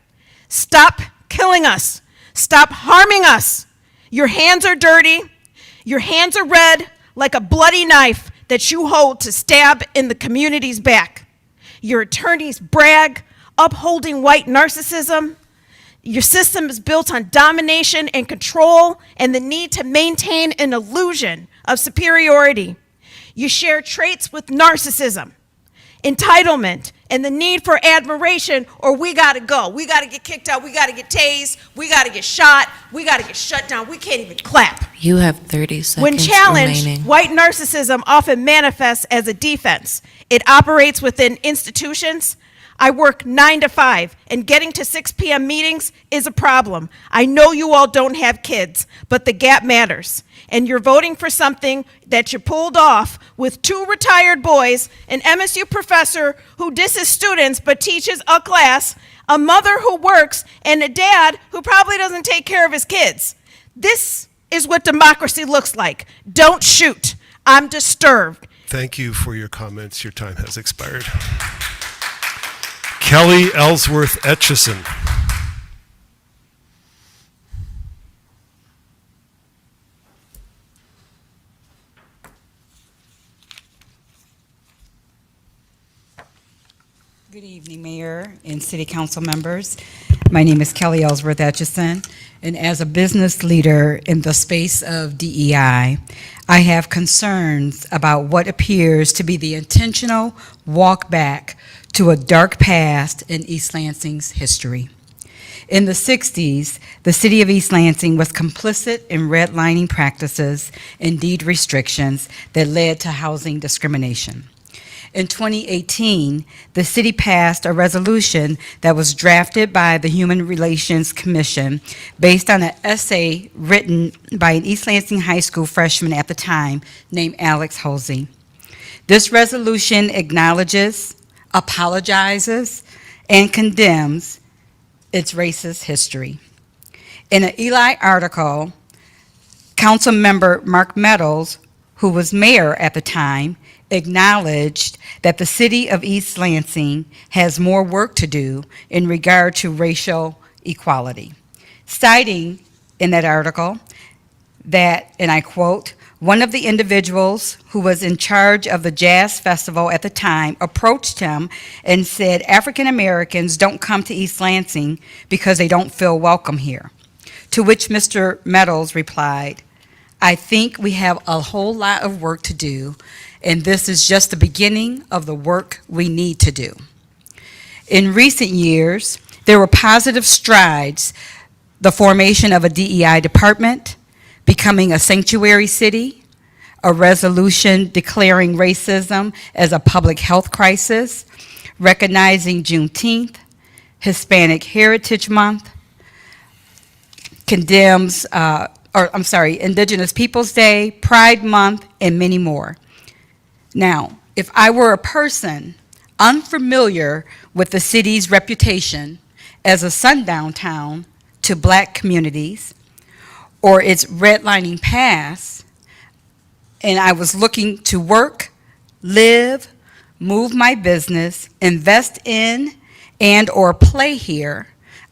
Stop killing us. Stop harming us. Your hands are dirty. Your hands are red like a bloody knife that you hold to stab in the community's back. Your attorneys brag, upholding white narcissism. Your system is built on domination and control and the need to maintain an illusion of superiority. You share traits with narcissism, entitlement, and the need for admiration, or we got to go. We got to get kicked out. We got to get tased. We got to get shot. We got to get shut down. We can't even clap. You have 30 seconds When challenged, remaining. white narcissism often manifests as a defense. It operates within institutions. I work 9 to 5, and getting to 6 p.m. meetings is a problem. I know you all don't have kids, but the gap matters. And you're voting for something that you pulled off with 2 retired boys, an MSU professor who disses students but teaches a class, a mother who works, and a dad who probably doesn't take care of his kids. This is what democracy looks like. Don't shoot. I'm disturbed. Thank you for your comments. Your time has expired. Kelly Ellsworth Etchison. Good evening, Mayor and City Council members. My name is Kelly Ellsworth Etchison, and as a business leader in the space of DEI, I have concerns about what appears to be the intentional walk back to a dark past in East Lansing's history. In the 60s, the City of East Lansing was complicit in redlining practices and deed restrictions that led to housing discrimination. In 2018, the city passed a resolution that was drafted by the Human Relations Commission based on an essay written by an East Lansing High School freshman at the time named Alex Hosey. This resolution acknowledges, apologizes, and condemns its racist history. In an Eli article, Councilmember Mark Meadows, who was mayor at the time, acknowledged that the City of East Lansing has more work to do in regard to racial equality, citing in that article that, and I quote, one of the individuals who was in charge of the jazz festival at the time approached him and said, African Americans don't come to East Lansing because they don't feel welcome here. To which Mr. Meadows replied, I think we have a whole lot of work to do, and this is just the beginning of the work we need to do. In recent years, there were positive strides, the formation of a DEI department, becoming a sanctuary city, a resolution declaring racism as a public health crisis, recognizing Juneteenth, Hispanic Heritage Month, Indigenous Peoples Day, Pride Month, and many more. Now, if I were a person unfamiliar with the city's reputation as a sundown town to black communities, or its redlining past, and I was looking to work, live, move my business, invest in, and or play here,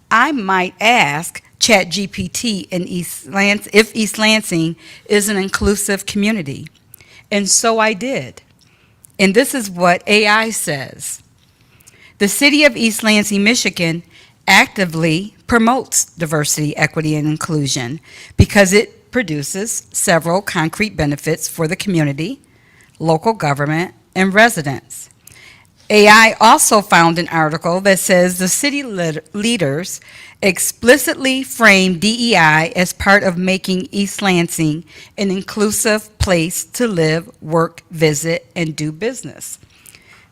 I might ask ChatGPT if East Lansing is an inclusive community. And so I did. And this is what AI says. The City of East Lansing, Michigan actively promotes diversity, equity, and inclusion because it produces several concrete benefits for the community, local government, and residents. AI also found an article that says the city leaders explicitly frame DEI as part of making East Lansing an inclusive place to live, work, visit, and do business.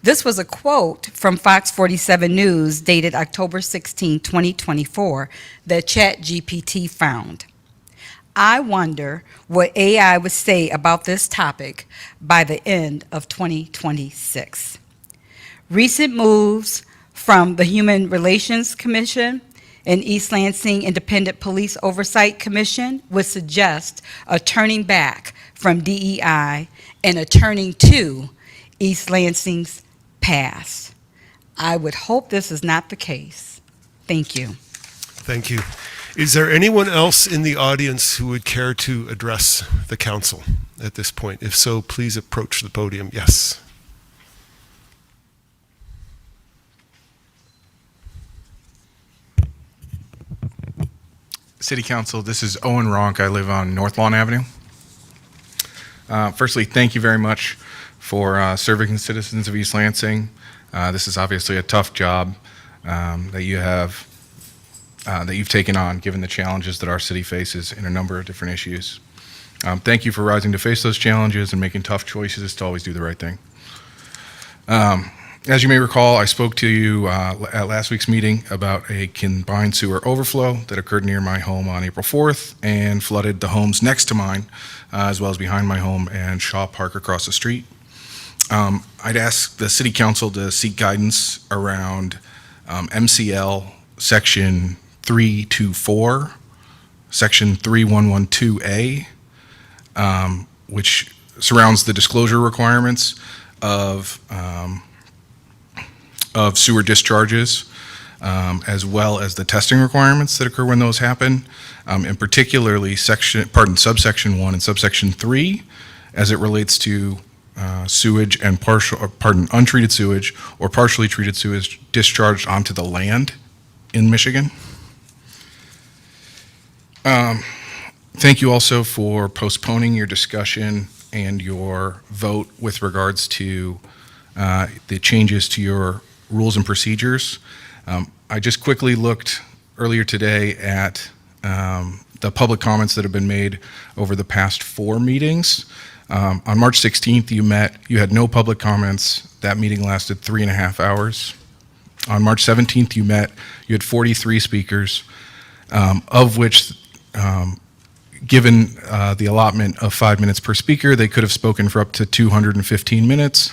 This was a quote from Fox 47 News dated October 16, 2024, that ChatGPT found. I wonder what AI would say about this topic by the end of 2026. Recent moves from the Human Relations Commission and East Lansing Independent Police Oversight Commission would suggest a turning back from DEI and a turning to East Lansing's past. I would hope this is not the case. Thank you. Thank you. Is there anyone else in the audience who would care to address the council at this point? If so, please approach the podium. Yes. City Council, this is Owen Ronk. I live on North Lawn Avenue. Firstly, thank you very much for serving the citizens of East Lansing. This is obviously a tough job that you've taken on, given the challenges that our city faces in a number of different issues. Thank you for rising to face those challenges and making tough choices to always do the right thing. As you may recall, I spoke to you at last week's meeting about a combined sewer overflow that occurred near my home on April 4th and flooded the homes next to mine, as well as behind my home and Shaw Park across the street. I'd ask the City Council to seek guidance around MCL Section 324, Section 3112A, which surrounds the disclosure requirements of sewer discharges, as well as the testing requirements that occur when those happen, and particularly subsection 1 and subsection 3, as it relates to sewage and untreated sewage or partially treated sewage discharged onto the land in Michigan. Thank you also for postponing your discussion and your vote with regards to the changes to your rules and procedures. I just quickly looked earlier today at the public comments that have been made over the past 4 meetings. On March 16th, you had no public comments. That meeting lasted 3.5 hours. On March 17th, you had 43 speakers, of which, given the allotment of 5 minutes per speaker, they could have spoken for up to 215 minutes.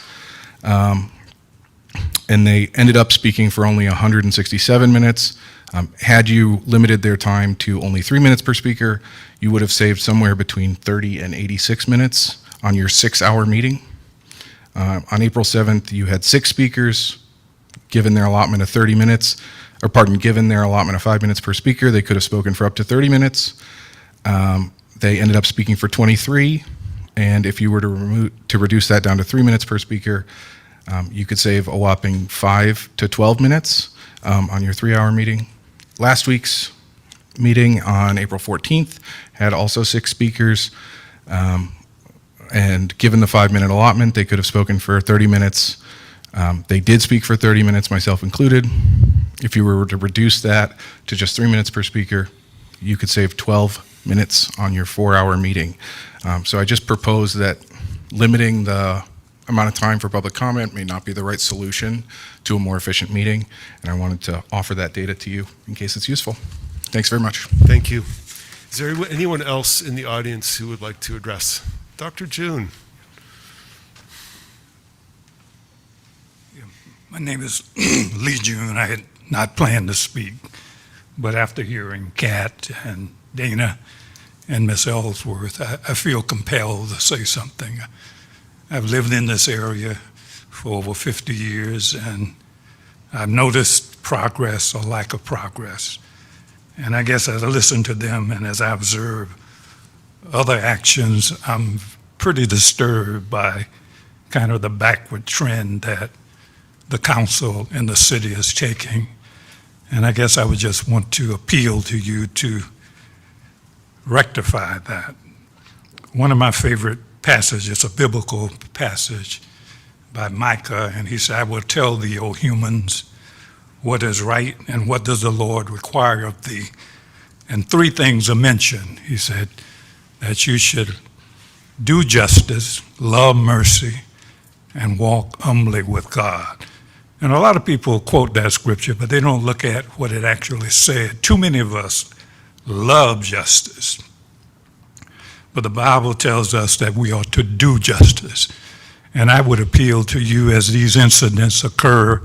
And they ended up speaking for only 167 minutes. Had you limited their time to only 3 minutes per speaker, you would have saved somewhere between 30 and 86 minutes on your 6-hour meeting. On April 7th, you had 6 speakers. Given their allotment of 30 minutes, given their allotment of 5 minutes per speaker, they could have spoken for up to 30 minutes. They ended up speaking for 23, and if you were to reduce that down to 3 minutes per speaker, you could save a whopping 5 to 12 minutes on your 3-hour meeting. Last week's meeting on April 14th had also 6 speakers, and given the 5-minute allotment, they could have spoken for 30 minutes. They did speak for 30 minutes, myself included. If you were to reduce that to just 3 minutes per speaker, you could save 12 minutes on your 4-hour meeting. So I just propose that limiting the amount of time for public comment may not be the right solution to a more efficient meeting, and I wanted to offer that data to you in case it's useful. Thanks very much. Thank you. Is there anyone else in the audience who would like to address? Dr. June. My name is Lee June. I had not planned to speak, but after hearing Kat and Dana and Miss Ellsworth, I feel compelled to say something. I've lived in this area for over 50 years, and I've noticed progress or lack of progress. And I guess as I listen to them and as I observe other actions, I'm pretty disturbed by kind of the backward trend that the council and the city is taking. And I guess I would just want to appeal to you to rectify that. One of my favorite passages, a biblical passage by Micah, and he said, "I will tell thee, O humans, what is right and what does the Lord require of thee." And 3 things are mentioned. He said that you should do justice, love mercy, and walk humbly with God. And a lot of people quote that scripture, but they don't look at what it actually said. Too many of us love justice, but the Bible tells us that we ought to do justice. And I would appeal to you as these incidents occur,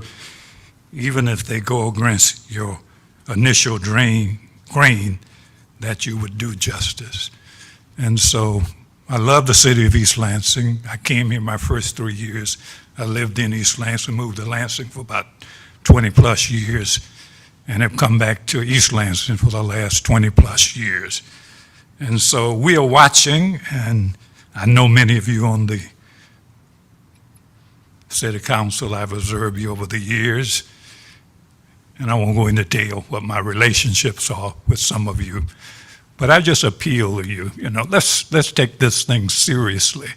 even if they go against your initial grain, that you would do justice. And so I love the city of East Lansing. I came here my first 3 years. I lived in East Lansing, moved to Lansing for about 20 plus years, and have come back to East Lansing for the last 20 plus years. And so we are watching, and I know many of you on the city council, I've observed you over the years, and I won't go into detail what my relationships are with some of you, but I just appeal to you, let's take this thing seriously.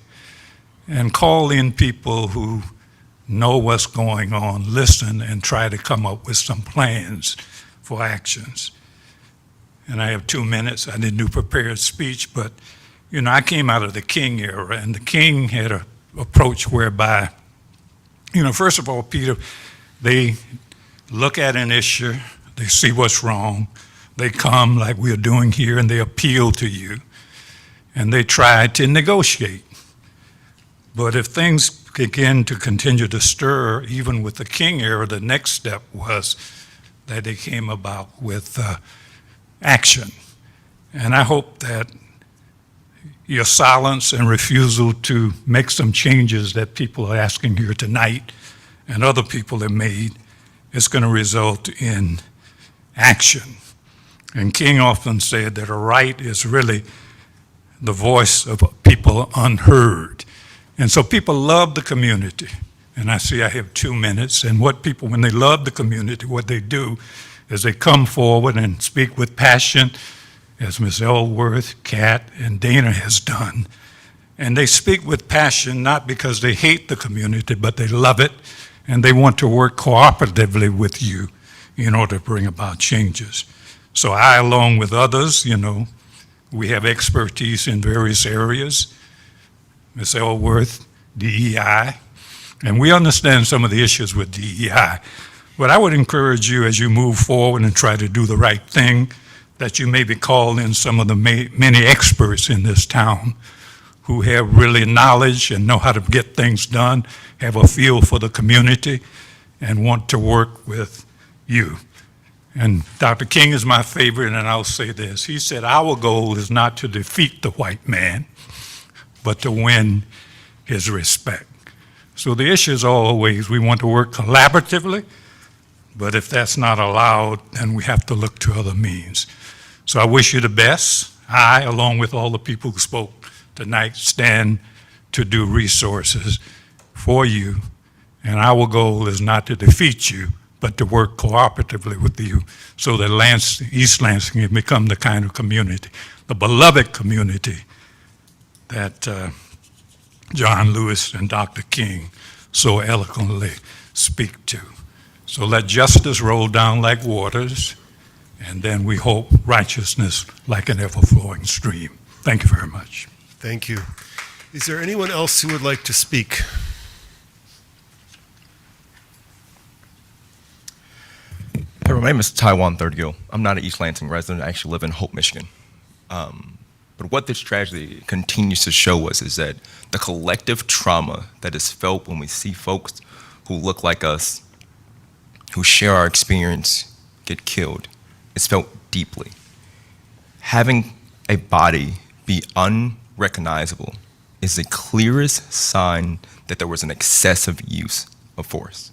and call in people who know what's going on, listen, and try to come up with some plans for actions. And I have 2 minutes. I didn't do prepared speech, but, you know, I came out of the King era, and the King had an approach whereby, you know, first of all, Peter, they look at an issue, they see what's wrong, they come like we're doing here, and they appeal to you, and they try to negotiate. But if things begin to continue to stir, even with the King era, the next step was that they came about with action. And I hope that your silence and refusal to make some changes that people are asking here tonight and other people have made is going to result in action. And King often said that a right is really the voice of people unheard. And so people love the community. And I see I have 2 minutes. And what people, when they love the community, what they do is they come forward and speak with passion, as Ms. Elworth, Kat, and Dana has done. And they speak with passion not because they hate the community, but they love it, and they want to work cooperatively with you in order to bring about changes. So I, along with others, you know, we have expertise in various areas. Ms. Elworth, DEI, and we understand some of the issues with DEI. But I would encourage you as you move forward and try to do the right thing, that you maybe call in some of the many experts in this town who have really knowledge and know how to get things done, have a feel for the community, and want to work with you. And Dr. King is my favorite, and I'll say this. He said, our goal is not to defeat the white man, but to win his respect. So the issue is always we want to work collaboratively, but if that's not allowed, then we have to look to other means. So I wish you the best. I, along with all the people who spoke tonight, stand to do resources for you. And our goal is not to defeat you, but to work cooperatively with you so that East Lansing can become the kind of community, the beloved community that John Lewis and Dr. King so eloquently speak to. So let justice roll down like waters, and then we hope righteousness like an ever-flowing stream. Thank you very much. Thank you. Is there anyone else who would like to speak? Hey, my name is Taiwan Third-Gill. I'm not an East Lansing resident. I actually live in Hope, Michigan. But what this tragedy continues to show us is that the collective trauma that is felt when we see folks who look like us, who share our experience, get killed, is felt deeply. Having a body be unrecognizable is the clearest sign that there was an excessive use of force.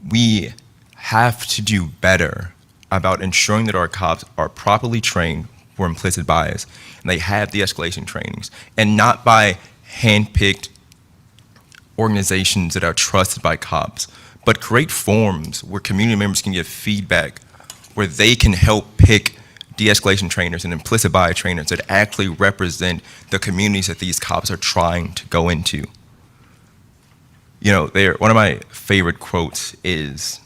We have to do better about ensuring that our cops are properly trained for implicit bias, and they have de-escalation trainings, and not by hand-picked organizations that are trusted by cops, but create forums where community members can give feedback, where they can help pick de-escalation trainers and implicit bias trainers that actually represent the communities that these cops are trying to go into. You know, one of my favorite quotes is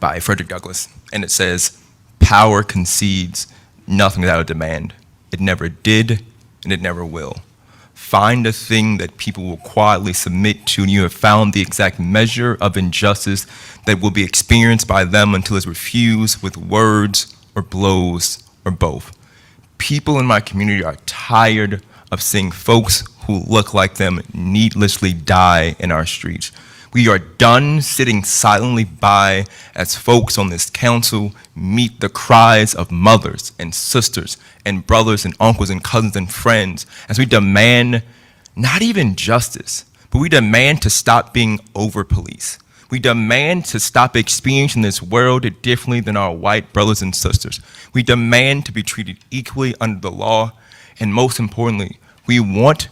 by Frederick Douglass, and it says, "Power concedes nothing without a demand. It never did, and it never will. Find a thing that people will quietly submit to, and you have found the exact measure of injustice that will be experienced by them until it's refused with words or blows or both." People in my community are tired of seeing folks who look like them needlessly die in our streets. We are done sitting silently by as folks on this council meet the cries of mothers and sisters and brothers and uncles and cousins and friends as we demand not even justice, but we demand to stop being over-police. We demand to stop experiencing this world differently than our white brothers and sisters. We demand to be treated equally under the law, and most importantly, we want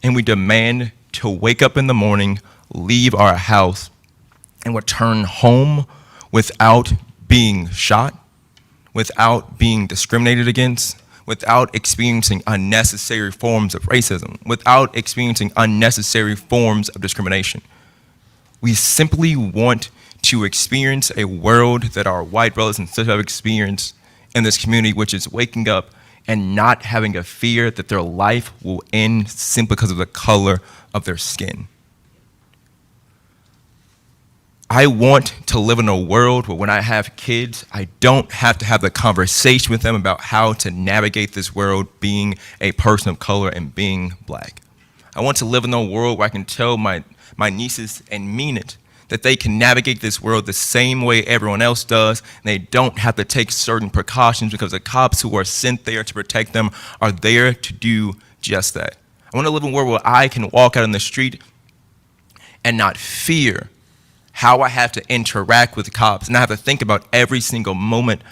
and we demand to wake up in the morning, leave our house, and return home without being shot, without being discriminated against, without experiencing unnecessary forms of racism, without experiencing unnecessary forms of discrimination. We simply want to experience a world that our white brothers and sisters have experienced in this community, which is waking up and not having a fear that their life will end simply because of the color of their skin. I want to live in a world where when I have kids, I don't have to have the conversation with them about how to navigate this world being a person of color and being black. I want to live in a world where I can tell my nieces and mean it, that they can navigate this world the same way everyone else does, and they don't have to take certain precautions because the cops who are sent there to protect them are there to do just that. I want to live in a world where I can walk out in the street and not fear how I have to interact with the cops, and I have to think about every single moment,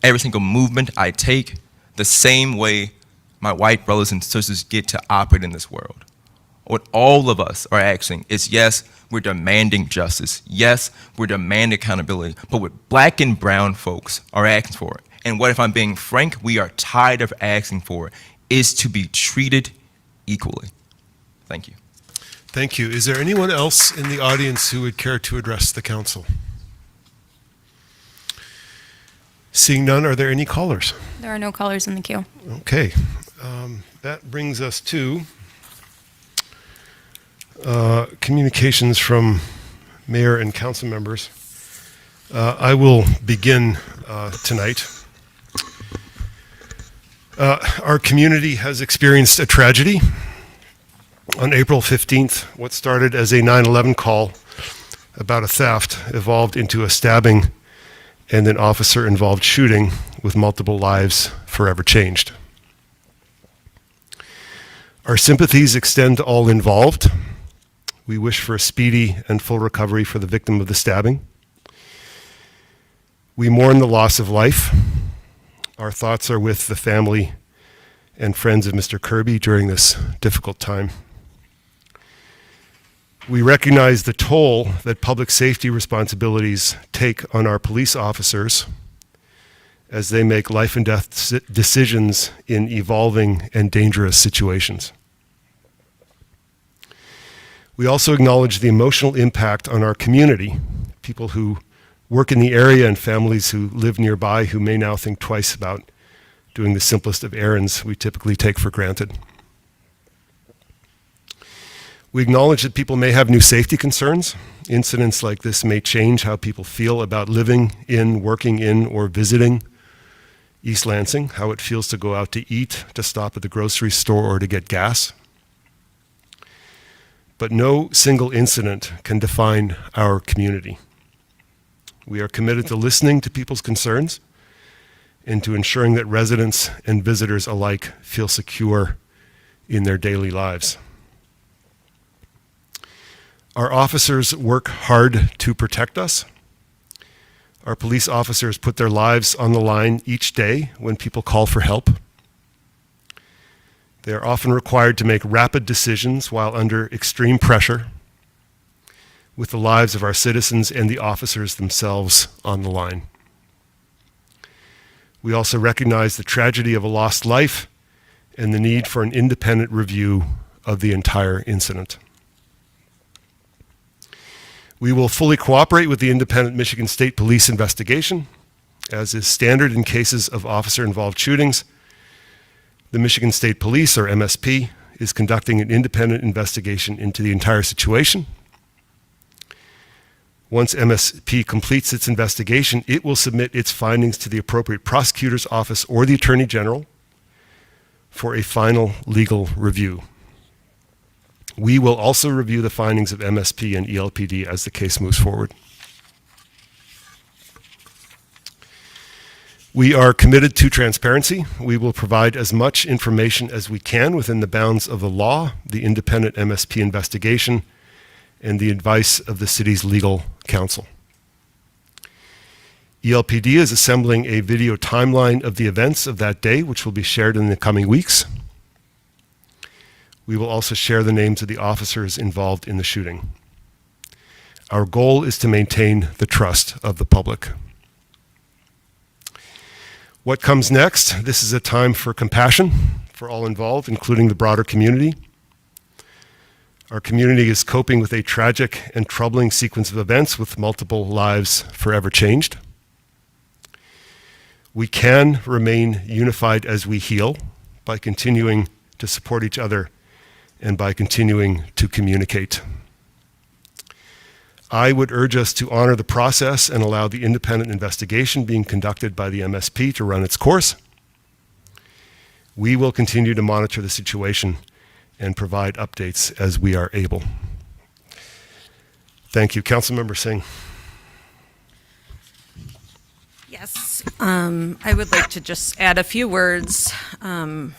every single movement I take, the same way my white brothers and sisters get to operate in this world. What all of us are asking is, yes, we're demanding justice. Yes, we're demanding accountability. But what black and brown folks are asking for, and what if I'm being frank, we are tired of asking for, is to be treated equally. Thank you. Thank you. Is there anyone else in the audience who would care to address the council? Seeing none, are there any callers? There are no callers in the queue. Okay. That brings us to communications from mayor and council members. I will begin tonight. Our community has experienced a tragedy. On April 15th, what started as a 9/11 call about a theft evolved into a stabbing and an officer-involved shooting with multiple lives forever changed. Our sympathies extend to all involved. We wish for a speedy and full recovery for the victim of the stabbing. We mourn the loss of life. Our thoughts are with the family and friends of Mr. Kirby during this difficult time. We recognize the toll that public safety responsibilities take on our police officers as they make life and death decisions in evolving and dangerous situations. We also acknowledge the emotional impact on our community, people who work in the area and families who live nearby who may now think twice about doing the simplest of errands we typically take for granted. We acknowledge that people may have new safety concerns. Incidents like this may change how people feel about living in, working in, or visiting East Lansing, how it feels to go out to eat, to stop at the grocery store, or to get gas. But no single incident can define our community. We are committed to listening to people's concerns and to ensuring that residents and visitors alike feel secure in their daily lives. Our officers work hard to protect us. Our police officers put their lives on the line each day when people call for help. They are often required to make rapid decisions while under extreme pressure, with the lives of our citizens and the officers themselves on the line. We also recognize the tragedy of a lost life and the need for an independent review of the entire incident. We will fully cooperate with the independent Michigan State Police investigation. As is standard in cases of officer-involved shootings, the Michigan State Police, or MSP, is conducting an independent investigation into the entire situation. Once MSP completes its investigation, it will submit its findings to the appropriate prosecutor's office or the Attorney General for a final legal review. We will also review the findings of MSP and ELPD as the case moves forward. We are committed to transparency. We will provide as much information as we can within the bounds of the law, the independent MSP investigation, and the advice of the city's legal counsel. ELPD is assembling a video timeline of the events of that day, which will be shared in the coming weeks. We will also share the names of the officers involved in the shooting. Our goal is to maintain the trust of the public. What comes next? This is a time for compassion for all involved, including the broader community. Our community is coping with a tragic and troubling sequence of events with multiple lives forever changed. We can remain unified as we heal by continuing to support each other and by continuing to communicate. I would urge us to honor the process and allow the independent investigation being conducted by the MSP to run its course. We will continue to monitor the situation and provide updates as we are able. Thank you. Councilmember Singh. Yes, I would like to just add a few words. My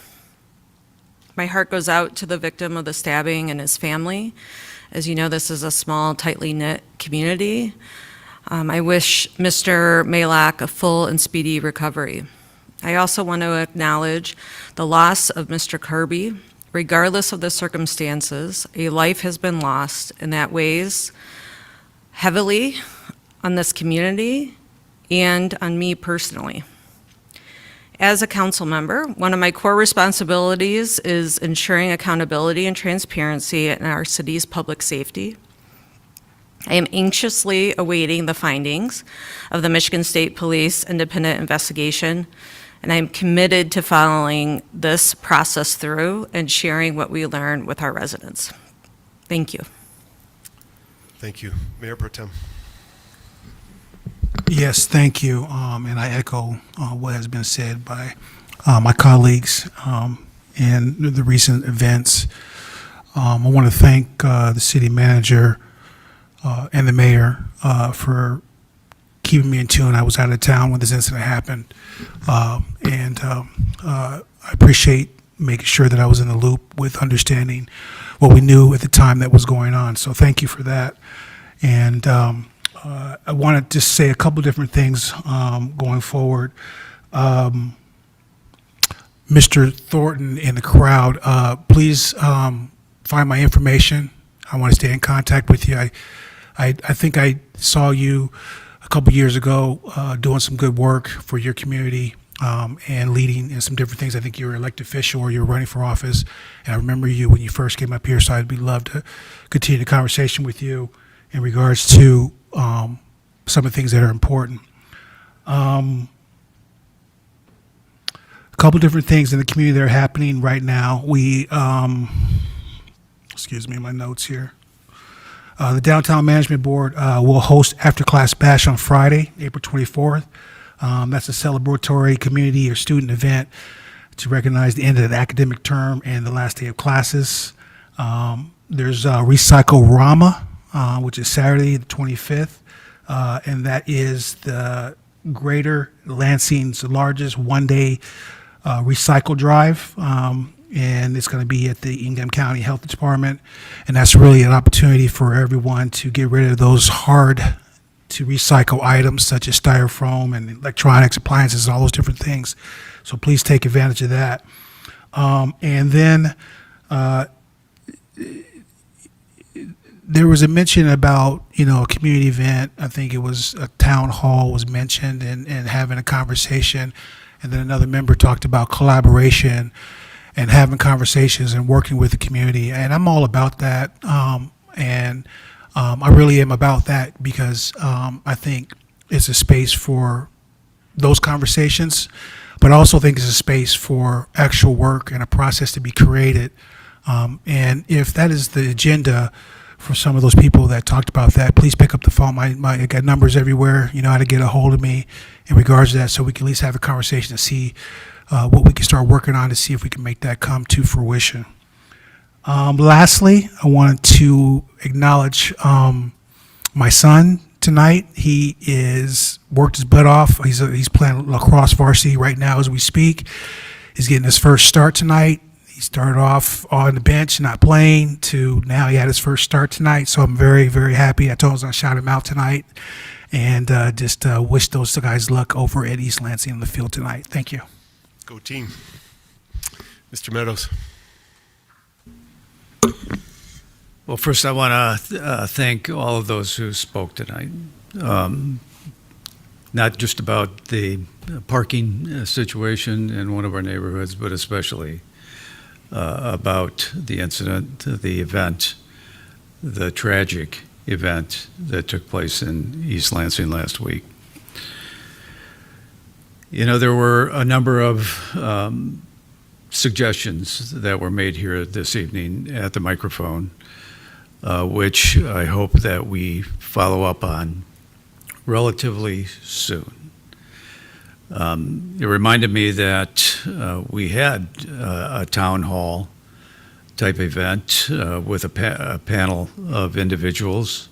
heart goes out to the victim of the stabbing and his family. As you know, this is a small, tightly knit community. I wish Mr. Malak a full and speedy recovery. I also want to acknowledge the loss of Mr. Kirby. Regardless of the circumstances, a life has been lost, and that weighs heavily on this community and on me personally. As a council member, one of my core responsibilities is ensuring accountability and transparency in our city's public safety. I am anxiously awaiting the findings of the Michigan State Police independent investigation, and I am committed to following this process through and sharing what we learn with our residents. Thank you. Thank you. Mayor Pro Tem. Yes, thank you. And I echo what has been said by my colleagues and the recent events. I want to thank the city manager and the mayor for keeping me in tune. I was out of town when this incident happened. And I appreciate making sure that I was in the loop with understanding what we knew at the time that was going on. So thank you for that. And I want to just say a couple different things going forward. Mr. Thornton in the crowd, please find my information. I want to stay in contact with you. I think I saw you a couple years ago doing some good work for your community and leading in some different things. I think you were an elected official or you were running for office. And I remember you when you first came up here, so I'd be love to continue the conversation with you in regards to some of the things that are important. A couple different things in the community that are happening right now. We, excuse me, my notes here. The Downtown Management Board will host After Class Bash on Friday, April 24th. That's a celebratory community or student event to recognize the end of the academic term and the last day of classes. There's Recycle-Rama, which is Saturday the 25th, and that is the Greater Lansing's largest one-day recycle drive, and it's going to be at the Ingham County Health Department, and that's really an opportunity for everyone to get rid of those hard-to-recycle items such as styrofoam and electronics, appliances, and all those different things. So please take advantage of that. And then there was a mention about, a community event. I think it was a town hall was mentioned and having a conversation. And then another member talked about collaboration and having conversations and working with the community. And I'm all about that. I really am about that because I think it's a space for those conversations, but I also think it's a space for actual work and a process to be created. And if that is the agenda for some of those people that talked about that, please pick up the phone. I got numbers everywhere. You know how to get a hold of me in regards to that, so we can at least have a conversation to see what we can start working on to see if we can make that come to fruition. Lastly, I wanted to acknowledge my son tonight. He is worked his butt off. He's playing lacrosse varsity right now as we speak. He's getting his first start tonight. He started off on the bench, not playing, to now he had his first start tonight. So I'm very, very happy. I told him I was going to shout him out tonight, and just wish those guys luck over at East Lansing on the field tonight. Thank you. Go team. Mr. Meadows. Well, first I want to thank all of those who spoke tonight, not just about the parking situation in one of our neighborhoods, but especially about the incident, the event, the tragic event that took place in East Lansing last week. You know, there were a number of suggestions that were made here this evening at the microphone, which I hope that we follow up on relatively soon. It reminded me that we had a town hall type event with a panel of individuals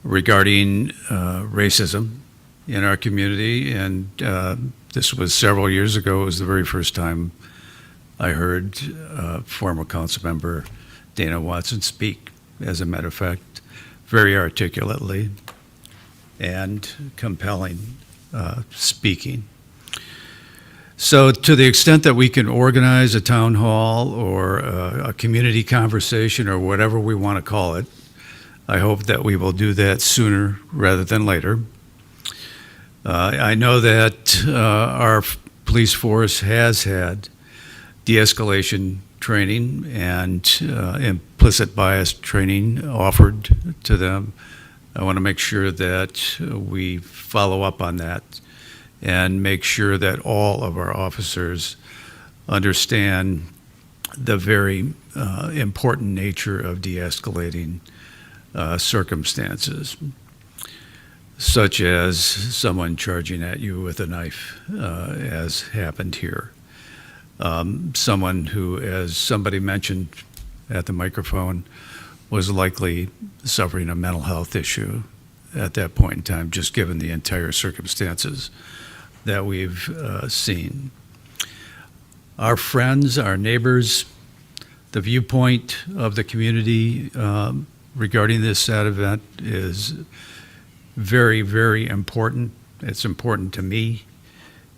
regarding racism in our community, and this was several years ago. It was the very first time I heard former council member Dana Watson speak, as a matter of fact, very articulately and compelling speaking. So to the extent that we can organize a town hall or a community conversation or whatever we want to call it, I hope that we will do that sooner rather than later. I know that our police force has had de-escalation training and implicit bias training offered to them. I want to make sure that we follow up on that and make sure that all of our officers understand the very important nature of de-escalating circumstances, such as someone charging at you with a knife, as happened here. Someone who, as somebody mentioned at the microphone, was likely suffering a mental health issue at that point in time, just given the entire circumstances that we've seen. Our friends, our neighbors, the viewpoint of the community regarding this sad event is very, very important. It's important to me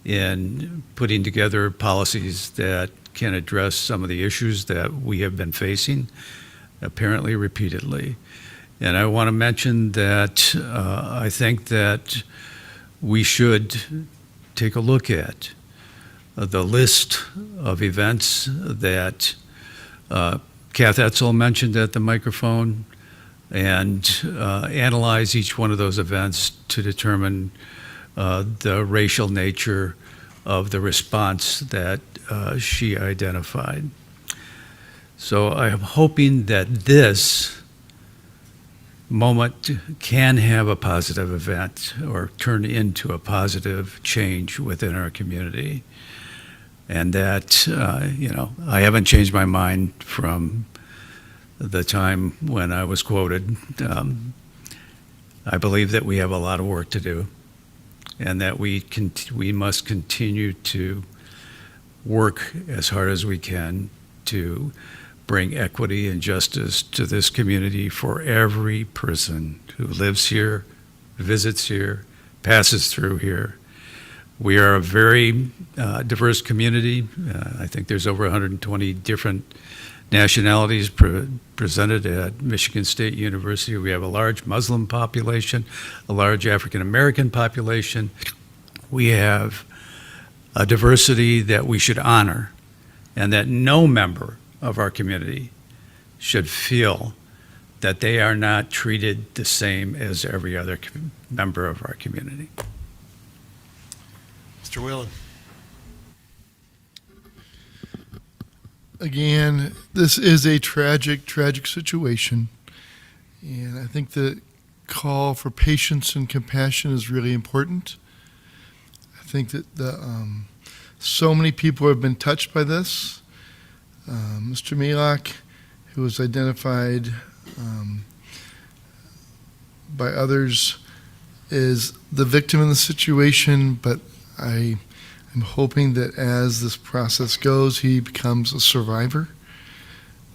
in putting together policies that can address some of the issues that we have been facing, apparently repeatedly. And I want to mention that I think that we should take a look at the list of events that Kath Etzel mentioned at the microphone and analyze each one of those events to determine the racial nature of the response that she identified. So I am hoping that this moment can have a positive event or turn into a positive change within our community. And that, I haven't changed my mind from the time when I was quoted. I believe that we have a lot of work to do and that we must continue to work as hard as we can to bring equity and justice to this community for every person who lives here, visits here, passes through here. We are a very diverse community. I think there's over 120 different nationalities presented at Michigan State University. We have a large Muslim population, a large African American population. We have a diversity that we should honor, and that no member of our community should feel that they are not treated the same as every other member of our community. Mr. Whalen. Again, this is a tragic, tragic situation. And I think the call for patience and compassion is really important. I think that so many people have been touched by this. Mr. Malak, who was identified by others, is the victim in the situation, but I'm hoping that as this process goes, he becomes a survivor.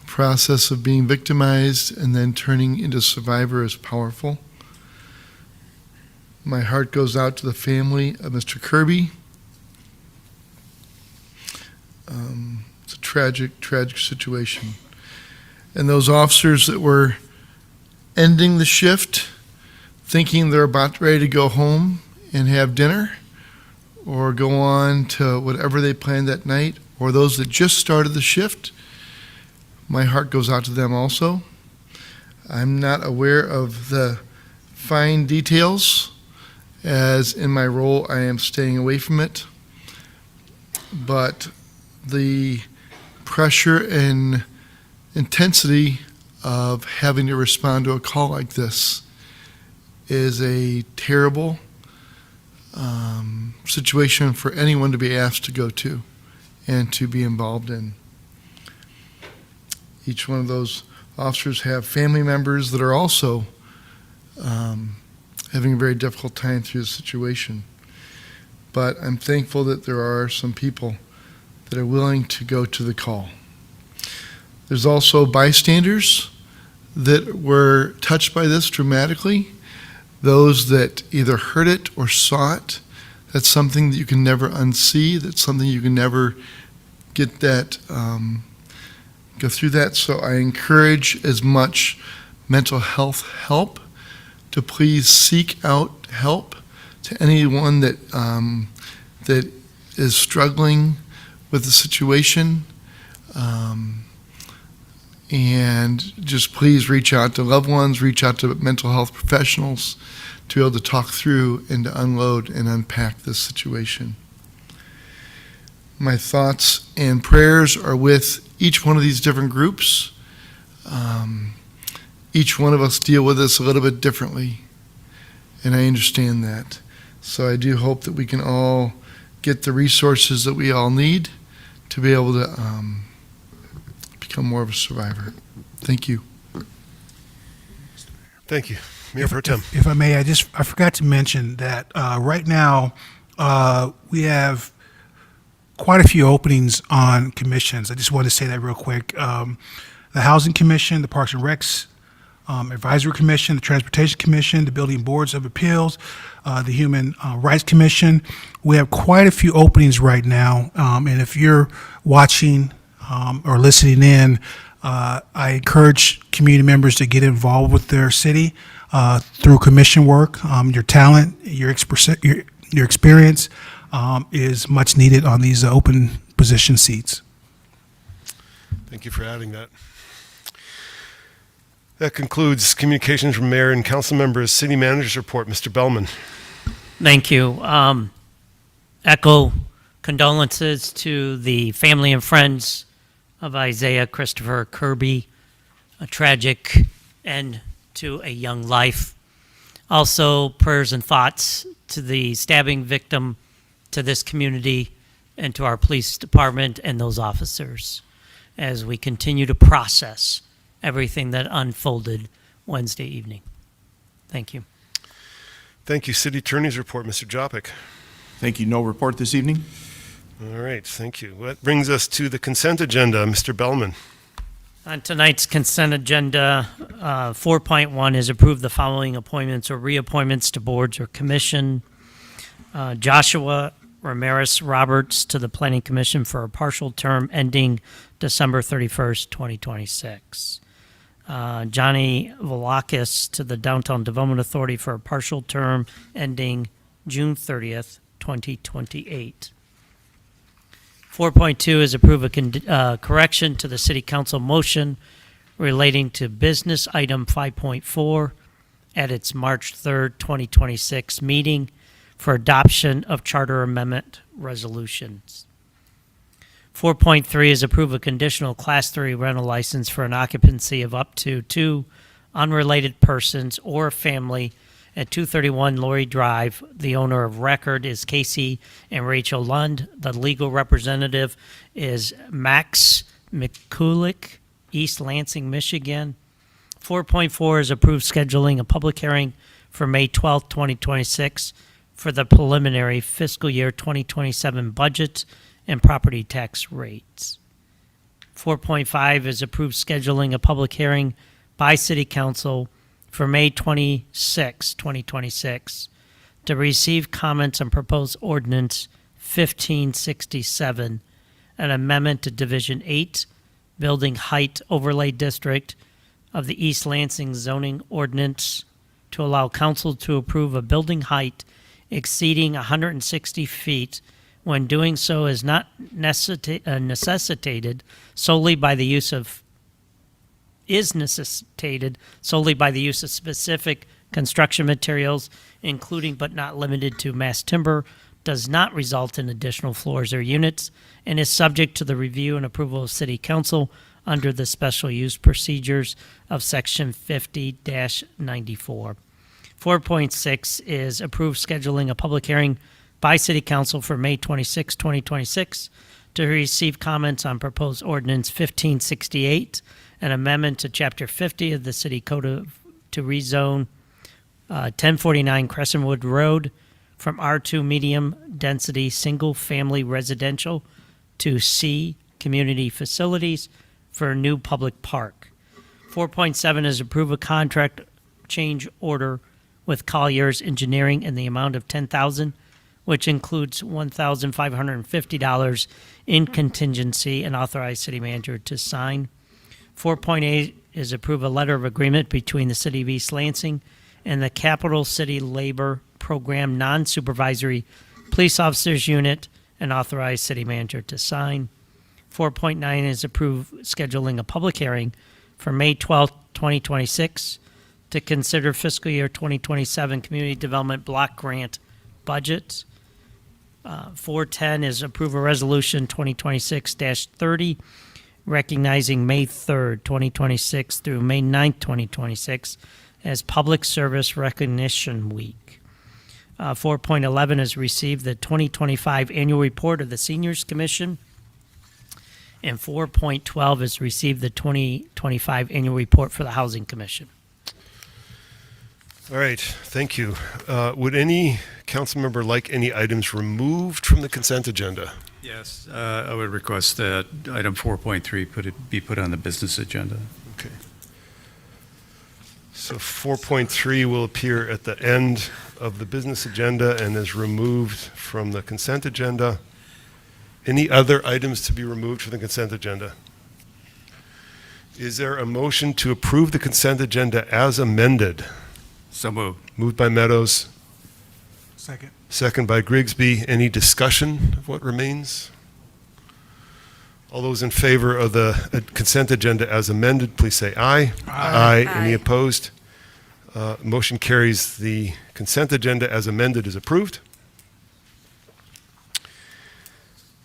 The process of being victimized and then turning into survivor is powerful. My heart goes out to the family of Mr. Kirby. It's a tragic, tragic situation. And those officers that were ending the shift, thinking they're about ready to go home and have dinner, or go on to whatever they planned that night, or those that just started the shift, my heart goes out to them also. I'm not aware of the fine details, as in my role I am staying away from it, but the pressure and intensity of having to respond to a call like this is a terrible situation for anyone to be asked to go to and to be involved in. Each one of those officers have family members that are also having a very difficult time through the situation. But I'm thankful that there are some people that are willing to go to the call. There's also bystanders that were touched by this dramatically, those that either heard it or saw it. That's something that you can never unsee. That's something you can never get that, go through that. So I encourage as much mental health help to please seek out help to anyone that, that is struggling with the situation. And just please reach out to loved ones, reach out to mental health professionals to be able to talk through and to unload and unpack this situation. My thoughts and prayers are with each one of these different groups. Each one of us deal with this a little bit differently, and I understand that. So I do hope that we can all get the resources that we all need to be able to become more of a survivor. Thank you. Thank you. Mayor Pro Tem. If I may, I forgot to mention that right now we have quite a few openings on commissions. I just wanted to say that real quick. The Housing Commission, the Parks and Recs Advisory Commission, the Transportation Commission, the Building Boards of Appeals, the Human Rights Commission. We have quite a few openings right now, and if you're watching or listening in, I encourage community members to get involved with their city through commission work. Your talent, your experience is much needed on these open position seats. Thank you for adding that. That concludes communications from Mayor and Council Members. City Manager's report. Mr. Bellman. Thank you. Echo condolences to the family and friends of Isaiah Christopher Kirby, a tragic end to a young life. Also, prayers and thoughts to the stabbing victim, to this community, and to our police department and those officers as we continue to process everything that unfolded Wednesday evening. Thank you. Thank you. City Attorney's report. Mr. Jopik. Thank you. No report this evening. All right. Thank you. That brings us to the consent agenda. Mr. Bellman. On tonight's consent agenda, 4.1 is approve the following appointments or reappointments to boards or commission. Joshua Ramirez Roberts to the Planning Commission for a partial term ending December 31st, 2026. Johnny Velakis to the Downtown Development Authority for a partial term ending June 30th, 2028. 4.2 is approve a correction to the City Council motion relating to business item 5.4 at its March 3rd, 2026 meeting for adoption of charter amendment resolutions. 4.3 is approve a conditional Class 3 rental license for an occupancy of up to 2 unrelated persons or a family at 231 Laurie Drive. The owner of record is Casey and Rachel Lund. The legal representative is Max McCulick, East Lansing, Michigan. 4.4 is approve scheduling a public hearing for May 12th, 2026 for the preliminary fiscal year 2027 budget and property tax rates. 4.5 is approve scheduling a public hearing by City Council for May 26, 2026, to receive comments on proposed ordinance 1567, an amendment to Division 8, Building Height Overlay District of the East Lansing zoning ordinance to allow council to approve a building height exceeding 160 feet when doing so is not necessitated solely by the use of specific construction materials, including but not limited to mass timber, does not result in additional floors or units, and is subject to the review and approval of City Council under the special use procedures of Section 50-94. 4.6 is approve scheduling a public hearing by City Council for May 26, 2026, to receive comments on proposed ordinance 1568, an amendment to Chapter 50 of the City Code to rezone 1049 Crescentwood Road from R2 medium density single family residential to C community facilities for a new public park. 4.7 is approve a contract change order with Collier's Engineering in the amount of $10,000, which includes $1,550 in contingency, and authorize city manager to sign. 4.8 is approve a letter of agreement between the City of East Lansing and the Capital City Labor Program Non-Supervisory Police Officers Unit, and authorize city manager to sign. 4.9 is approve scheduling a public hearing for May 12, 2026 to consider fiscal year 2027 Community Development Block Grant budgets. 410 is approve a resolution 2026-30 recognizing May 3rd, 2026 through May 9th, 2026 as Public Service Recognition Week. 4.11 is receive the 2025 annual report of the Seniors Commission. And 4.12 is receive the 2025 annual report for the Housing Commission. All right, thank you. Would any council member like any items removed from the consent agenda? Yes, I would request that item 4.3 be put on the business agenda. Okay. So 4.3 will appear at the end of the business agenda and is removed from the consent agenda. Any other items to be removed from the consent agenda? Is there a motion to approve the consent agenda as amended? So moved. Moved by Meadows, Second. second by Grigsby. Any discussion of what remains? All those in favor of the consent agenda as amended, please say aye. Aye. Any opposed? Motion carries. The consent agenda as amended is approved.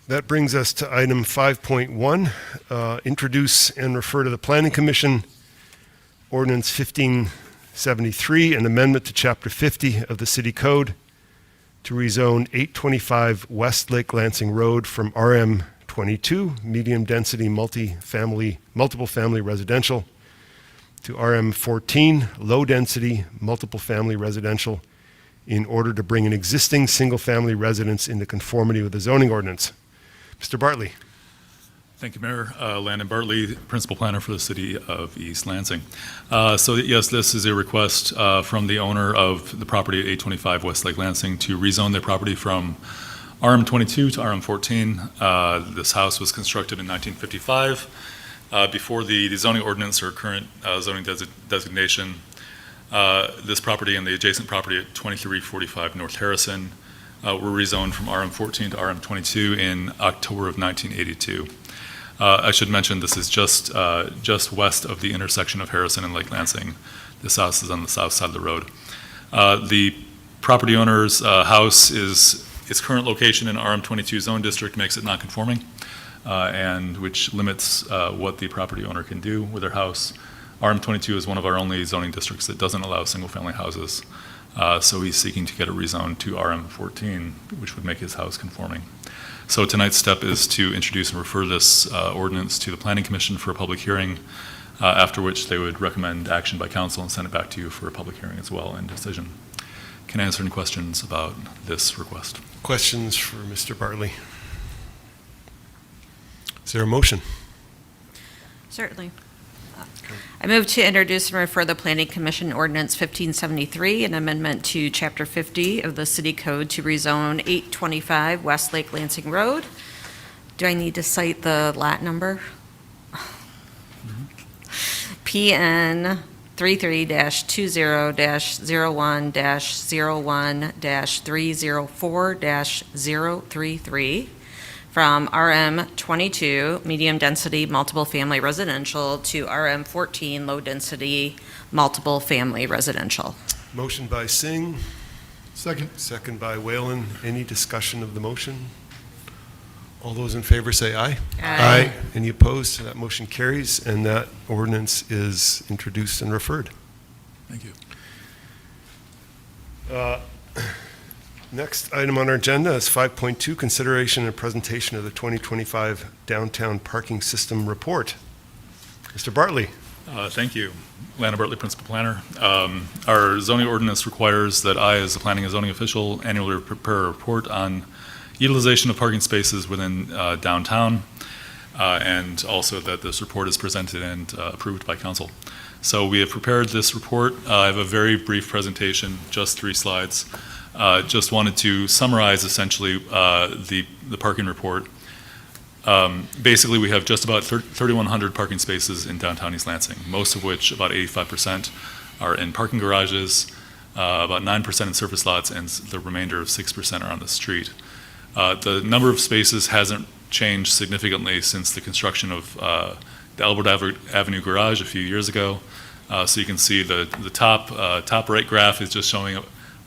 That brings us to item 5.1, introduce and refer to the Planning Commission Ordinance 1573, an amendment to Chapter 50 of the City Code to rezone 825 West Lake Lansing Road from RM 22, medium density multiple family residential, to RM 14, low density multiple family residential, in order to bring an existing single family residence into conformity with the zoning ordinance. Mr. Bartley. Thank you, Mayor. Landon Bartley, Principal Planner for the City of East Lansing. So yes, this is a request from the owner of the property at 825 West Lake Lansing to rezone their property from RM22 to RM14. This house was constructed in 1955 before the zoning ordinance or current zoning designation. This property and the adjacent property at 2345 North Harrison were rezoned from RM14 to RM22 in October of 1982. I should mention this is just west of the intersection of Harrison and Lake Lansing. This house is on the south side of the road. The property owner's house its current location in RM22 zone district makes it non-conforming, and which limits what the property owner can do with their house. RM22 is one of our only zoning districts that doesn't allow single-family houses. So he's seeking to get a rezone to RM14, which would make his house conforming. So tonight's step is to introduce and refer this ordinance to the Planning Commission for a public hearing, after which they would recommend action by council and send it back to you for a public hearing as well and decision. Can I answer any questions about this request? Questions for Mr. Bartley? Is there a motion? Certainly. I move to introduce and refer the Planning Commission Ordinance 1573, an amendment to Chapter 50 of the City Code to rezone 825 West Lake Lansing Road. Do I need to cite the lot number? PN 33-20-01-01-304-033 from RM22 medium density multiple family residential to RM14 low density multiple family residential. Motion by Singh, Second. second by Whalen. Any discussion of the motion? All those in favor say aye. Aye. Any opposed? That motion carries, and that ordinance is introduced and referred. Thank you. Next item on our agenda is 5.2, consideration and presentation of the 2025 Downtown Parking System Report. Mr. Bartley. Thank you. Lana Bartley, Principal Planner. Our zoning ordinance requires that I, as the planning and zoning official, annually prepare a report on utilization of parking spaces within downtown, and also that this report is presented and approved by council. So we have prepared this report. I have a very brief presentation, just 3 slides. Just wanted to summarize essentially the parking report. Basically, we have just about 3,100 parking spaces in downtown East Lansing, most of which, about 85%, are in parking garages, about 9% in surface lots, and the remainder of 6% are on the street. The number of spaces hasn't changed significantly since the construction of the Albert Avenue garage a few years ago. So you can see the top right graph is just showing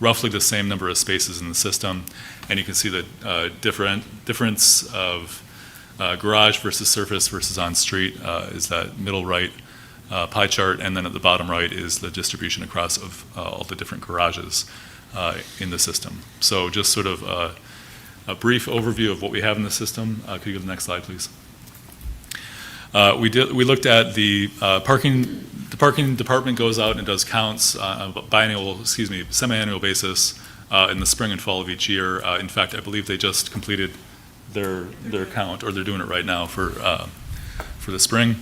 roughly the same number of spaces in the system, and you can see the difference of garage versus surface versus on-street is that middle right pie chart, and then at the bottom right is the distribution across of all the different garages in the system. So just sort of a brief overview of what we have in the system. Could you go to the next slide, please? We looked at the parking. The parking department goes out and does counts on a semi-annual basis in the spring and fall of each year. In fact, I believe they just completed their count, or they're doing it right now for the spring.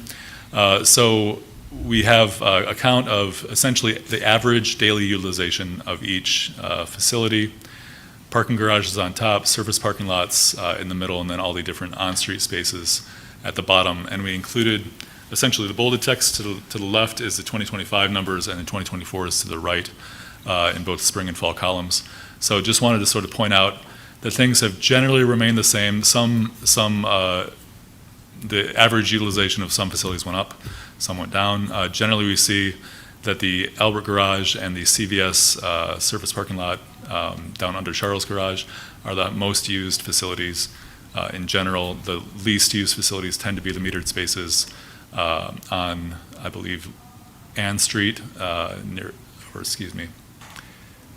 So we have a count of essentially the average daily utilization of each facility. Parking garages on top, surface parking lots in the middle, and then all the different on-street spaces at the bottom. And we included essentially the bolded text to the left is the 2025 numbers, and the 2024 is to the right in both spring and fall columns. So just wanted to sort of point out that things have generally remained the same. The average utilization of some facilities went up, some went down. Generally, we see that the Albert Garage and the CVS surface parking lot down under Charles Garage are the most used facilities. In general, the least used facilities tend to be the metered spaces on, I believe, Ann Street,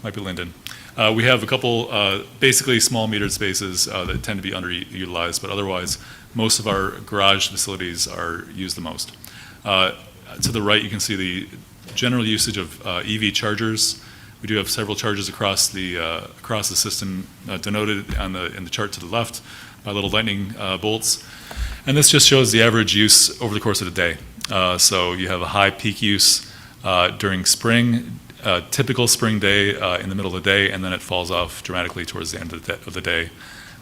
might be Linden. We have a couple basically small metered spaces that tend to be underutilized, but otherwise, most of our garage facilities are used the most. To the right, you can see the general usage of EV chargers. We do have several chargers across the system denoted in the chart to the left by little lightning bolts. And this just shows the average use over the course of the day. So you have a high peak use during spring, typical spring day in the middle of the day, and then it falls off dramatically towards the end of the day.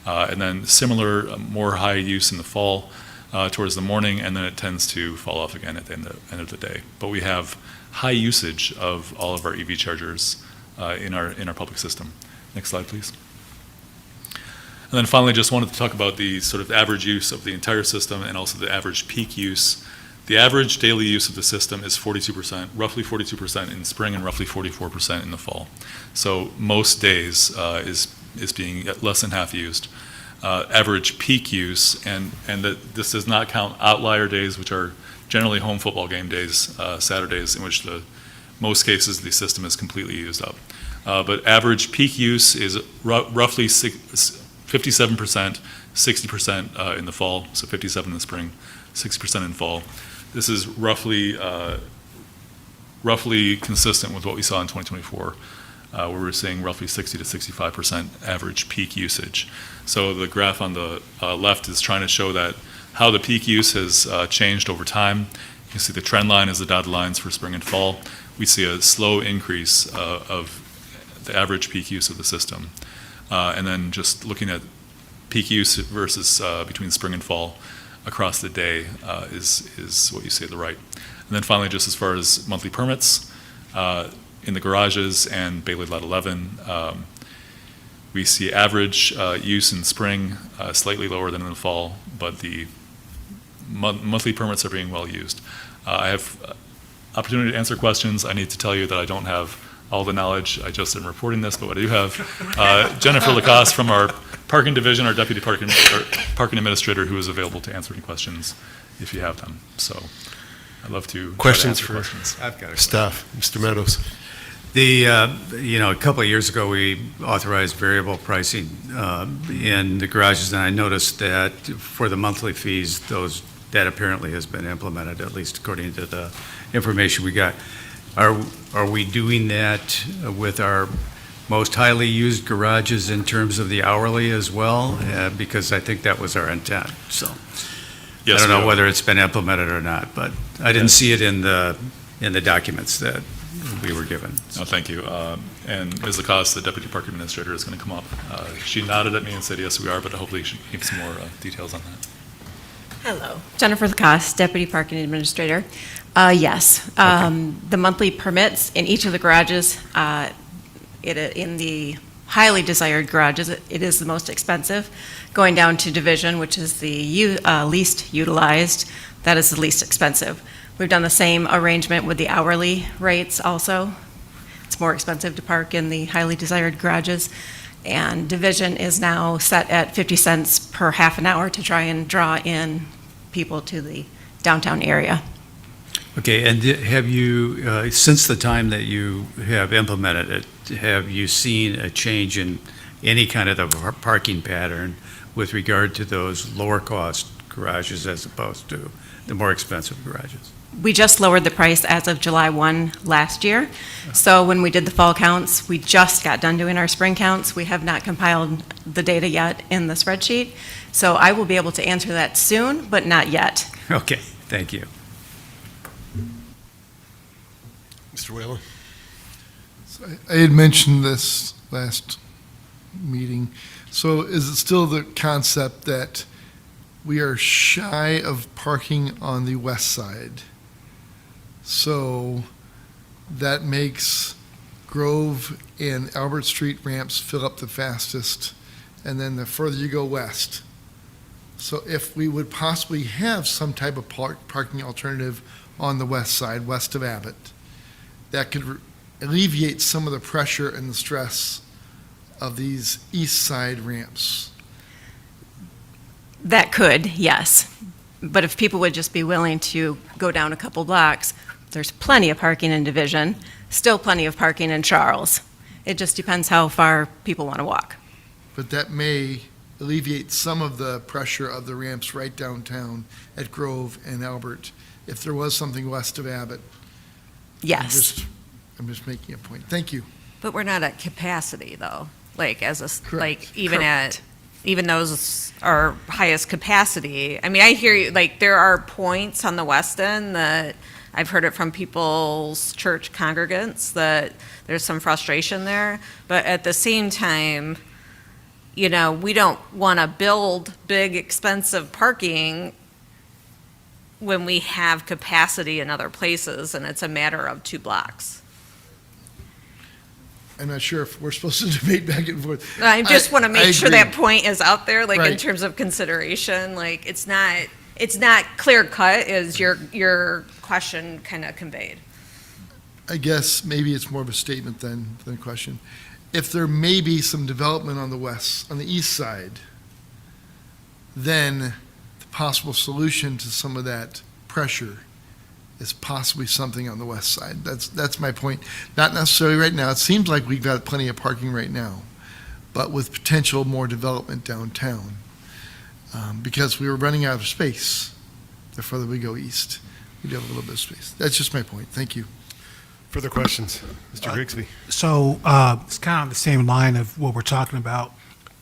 And then similar, more high use in the fall towards the morning, and then it tends to fall off again at the end of the day. But we have high usage of all of our EV chargers in our public system. Next slide, please. And then finally, just wanted to talk about the sort of average use of the entire system and also the average peak use. The average daily use of the system is 42%, roughly 42% in spring and roughly 44% in the fall. So most days is being less than half used. Average peak use, and this does not count outlier days, which are generally home football game days, Saturdays, in which most cases the system is completely used up. But average peak use is roughly 57%, 60% in the fall, so 57 in the spring, 60% in fall. This is roughly consistent with what we saw in 2024, where we're seeing roughly 60 to 65% average peak usage. So the graph on the left is trying to show that how the peak use has changed over time. You can see the trend line is the dotted lines for spring and fall. We see a slow increase of the average peak use of the system. And then just looking at peak use versus between spring and fall, across the day is what you see at the right. And then finally, just as far as monthly permits, in the garages and Bailey Lot 11, we see average use in spring slightly lower than in the fall, but the monthly permits are being well used. I have opportunity to answer questions. I need to tell you that I don't have all the knowledge. I just am reporting this, but what I do have, Jennifer Lacoste from our parking division, our deputy parking administrator, who is available to answer any questions if you have them. So I'd love to Questions try to for answer questions. I've got a staff? Mr. Meadows. A couple of years ago, we authorized variable pricing in the garages, and I noticed that for the monthly fees, that apparently has been implemented, at least according to the information we got. Are we doing that with our most highly used garages in terms of the hourly as well? Because I think that was our intent, so. Yes, I don't we know are. whether it's been implemented or not, but I didn't see it in the documents that we were given. No, thank you. And Ms. Lacoste, the deputy park administrator, is going to come up. She nodded at me and said, yes, we are, but hopefully she can give some more details on that. Hello. Jennifer Lacoste, Deputy Parking Administrator. Yes, the monthly permits in each of the garages, in the highly desired garages, it is the most expensive. Going down to Division, which is the least utilized, that is the least expensive. We've done the same arrangement with the hourly rates also. It's more expensive to park in the highly desired garages. And Division is now set at 50 cents per half an hour to try and draw in people to the downtown area. Okay, and have you, since the time that you have implemented it, have you seen a change in any kind of the parking pattern with regard to those lower cost garages as opposed to the more expensive garages? We just lowered the price as of July 1 last year. So when we did the fall counts, we just got done doing our spring counts. We have not compiled the data yet in the spreadsheet. So I will be able to answer that soon, but not yet. Okay, thank you. Mr. Whalen. So I had mentioned this last meeting. So is it still the concept that we are shy of parking on the west side? So that makes Grove and Albert Street ramps fill up the fastest, and then the further you go west. So if we would possibly have some type of parking alternative on the west side, west of Abbott, that could alleviate some of the pressure and the stress of these east side ramps. That could, yes. But if people would just be willing to go down a couple blocks, there's plenty of parking in Division, still plenty of parking in Charles. It just depends how far people want to walk. But that may alleviate some of the pressure of the ramps right downtown at Grove and Albert if there was something west of Abbott. Yes. I'm just making a point. Thank you. But we're not at capacity, though, like Correct. Even those are highest capacity. I mean, I hear you, like, there are points on the west end that I've heard it from people's church congregants that there's some frustration there. But at the same time, we don't want to build big, expensive parking when we have capacity in other places, and it's a matter of 2 blocks. I'm not sure if we're supposed to debate back and forth. I just want to make sure agree. that point is out there, like in Right. terms of consideration. Like it's not clear cut as your question kind of conveyed. I guess maybe it's more of a statement than a question. If there may be some development on the east side, then the possible solution to some of that pressure is possibly something on the west side. That's my point. Not necessarily right now. It seems like we've got plenty of parking right now, but with potential more development downtown, because we were running out of space the further we go east. We'd have a little bit of space. That's just my point. Thank you. Further questions? Mr. Grigsby. So it's kind of the same line of what we're talking about,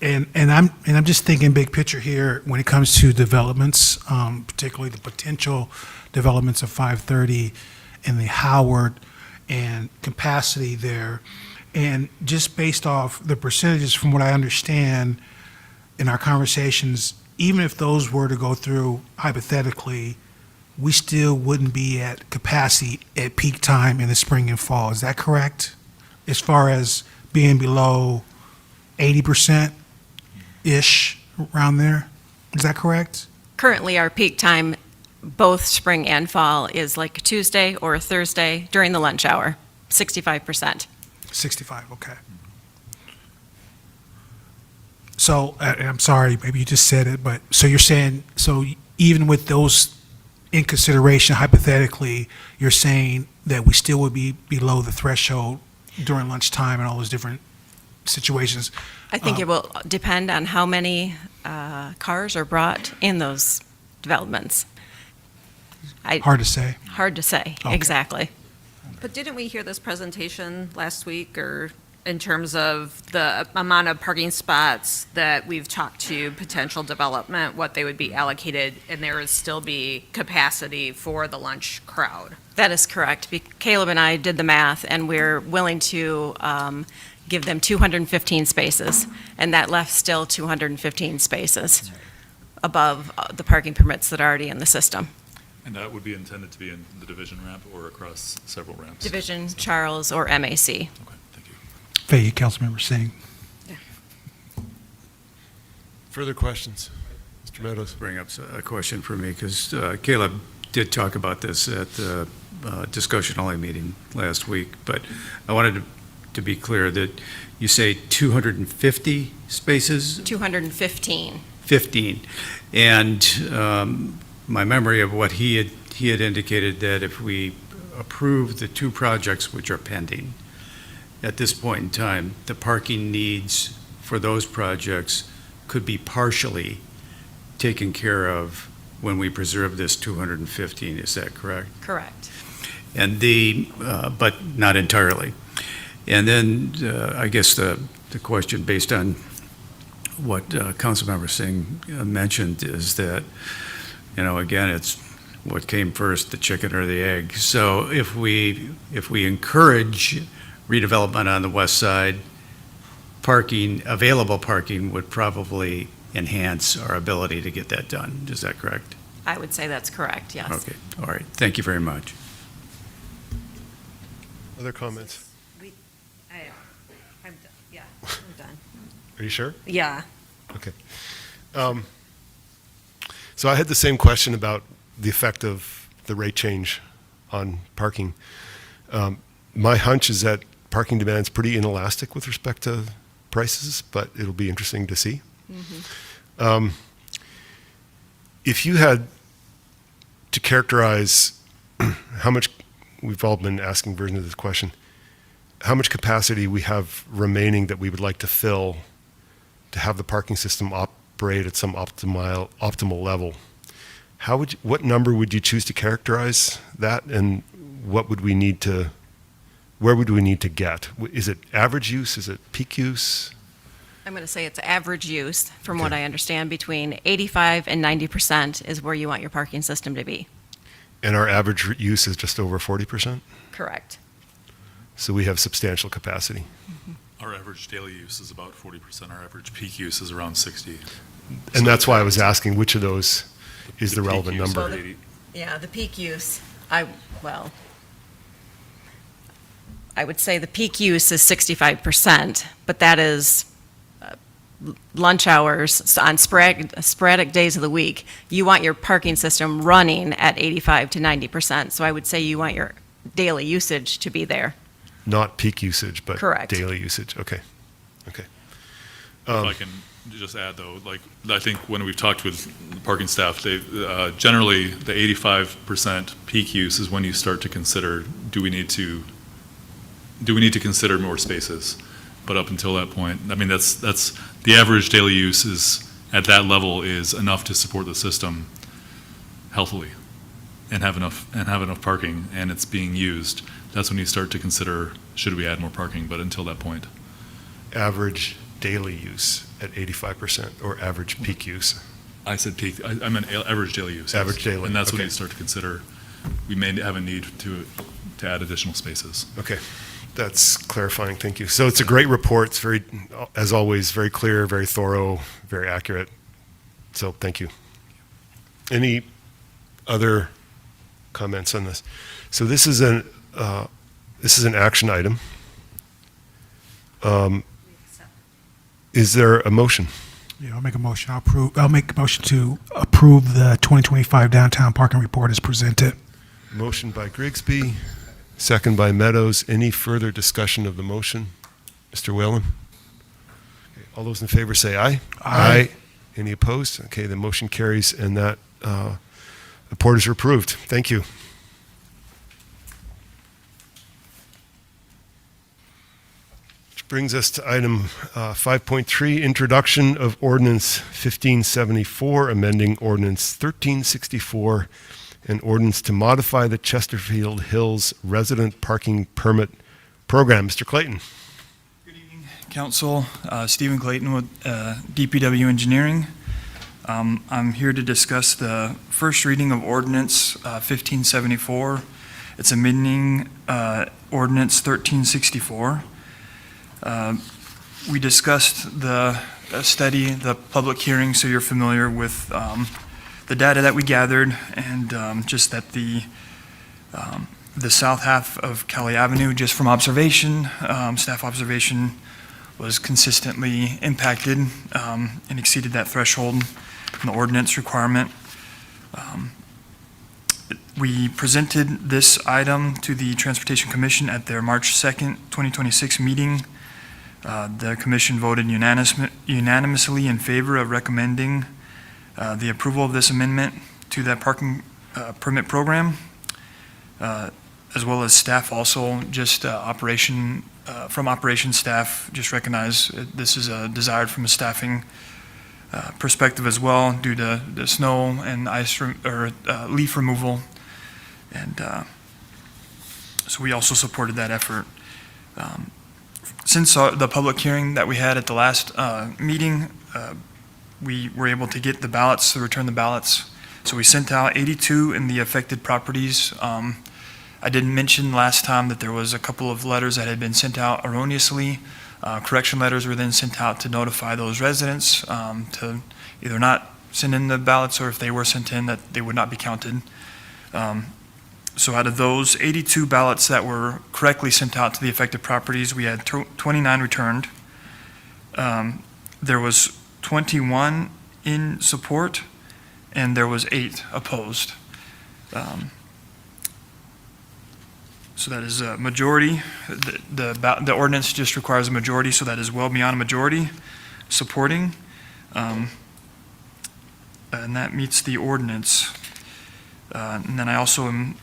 and I'm just thinking big picture here when it comes to developments, particularly the potential developments of 530 and the Howard and capacity there, and just based off the percentages, from what I understand in our conversations, even if those were to go through hypothetically, we still wouldn't be at capacity at peak time in the spring and fall. Is that correct? As far as being below 80%-ish around there? Is that correct? Currently, our peak time, both spring and fall, is like a Tuesday or a Thursday during the lunch hour, 65%. 65, okay. So, I'm sorry, maybe you just said it, but, so you're saying, so even with those in consideration, hypothetically, you're saying that we still would be below the threshold during lunchtime and all those different situations? I think it will depend on how many cars are brought in those developments. Hard to say. Hard to say, Okay. exactly. But didn't we hear this presentation last week, or in terms of the amount of parking spots that we've talked to potential development, what they would be allocated, and there would still be capacity for the lunch crowd? That is correct. Caleb and I did the math, and we're willing to give them 215 spaces, and that left still 215 spaces above the parking permits that are already in the system. And that would be intended to be in the division ramp or across several ramps? Division, Charles, or MAC. Thank you, Councilmember Singh. Further questions? Mr. Meadows? Bring up a question for me, because Caleb did talk about this at the discussion-only meeting last week, but I wanted to be clear that you say 250 spaces? 215. 15. And my memory of what he had indicated that if we approve the two projects which are pending, at this point in time, the parking needs for those projects could be partially taken care of when we preserve this 215, is that correct? Correct. And but not entirely. And then I guess the question based on what Councilmember Singh mentioned is that, again, it's what came first, the chicken or the egg. So if we encourage redevelopment on the west side, available parking would probably enhance our ability to get that done. Is that correct? I would say that's correct, yes. Okay, all right. Thank you very much. Other comments? I'm done. Are you sure? Yeah. Okay. So I had the same question about the effect of the rate change on parking. My hunch is that parking demand is pretty inelastic with respect to prices, but it'll be interesting to see. If you had to characterize how much, we've all been asking versions of this question, how much capacity we have remaining that we would like to fill to have the parking system operate at some optimal level, what number would you choose to characterize that, and where would we need to get? Is it average use? Is it peak use? I'm going to say it's average use, from what I understand, between 85 and 90% is where you want your parking system to be. And our average use is just over 40%? Correct. So we have substantial capacity. Our average daily use is about 40%. Our average peak use is around 60. And that's why I was asking which of those is the relevant peak use number. is 80. Yeah, the peak use, I would say the peak use is 65%, but that is lunch hours. So on sporadic days of the week, you want your parking system running at 85 to 90%. So I would say you want your daily usage to be there. Not peak usage, but Correct. daily usage. Okay. Okay. If I can just add, though, I think when we've talked with the parking staff, they generally the 85% peak use is when you start to consider, do we need to consider more spaces? But up until that point, I mean, that's the average daily use is at that level is enough to support the system healthily and have enough parking, and it's being used. That's when you start to consider, should we add more parking? But until that point, Average daily use at 85% or average peak use? I said peak. I meant average daily use. Average daily, and that's when okay. you start to consider we may have a need to add additional spaces. Okay. That's clarifying. Thank you. So it's a great report. It's very, as always, very clear, very thorough, very accurate. So thank you. Any other comments on this? So this is an action item. Is there a motion? Yeah, I'll make a motion. I'll make a motion to approve the 2025 downtown parking report as presented. Motion by Grigsby, second by Meadows. Any further discussion of the motion? Mr. Whalen? Okay, all those in favor say aye. Aye. Any opposed? Okay, the motion carries and that report is approved. Thank you. Which brings us to item 5.3, introduction of ordinance 1574, amending ordinance 1364, an ordinance to modify the Chesterfield Hills resident parking permit program. Mr. Clayton. Council, Stephen Clayton with DPW Engineering. I'm here to discuss the first reading of ordinance 1574. It's amending ordinance 1364. We discussed the study, the public hearing, so you're familiar with the data that we gathered, and just that the south half of Kelly Avenue, just from observation, staff observation, was consistently impacted and exceeded that threshold in the ordinance requirement. We presented this item to the Transportation Commission at their March 2nd, 2026 meeting. The commission voted unanimously in favor of recommending the approval of this amendment to that parking permit program, as well as staff also, just from operations staff, just recognize this is desired from a staffing perspective as well, due to the snow and ice leaf removal. And so we also supported that effort. Since the public hearing that we had at the last meeting, we were able to get the ballots, to return the ballots. So we sent out 82 in the affected properties. I didn't mention last time that there was a couple of letters that had been sent out erroneously. Correction letters were then sent out to notify those residents to either not send in the ballots, or if they were sent in, that they would not be counted. So out of those 82 ballots that were correctly sent out to the affected properties, we had 29 returned. There was 21 in support, and there was 8 opposed. So that is a majority. The ordinance just requires a majority, so that is well beyond a majority supporting. And that meets the ordinance. And then I also am,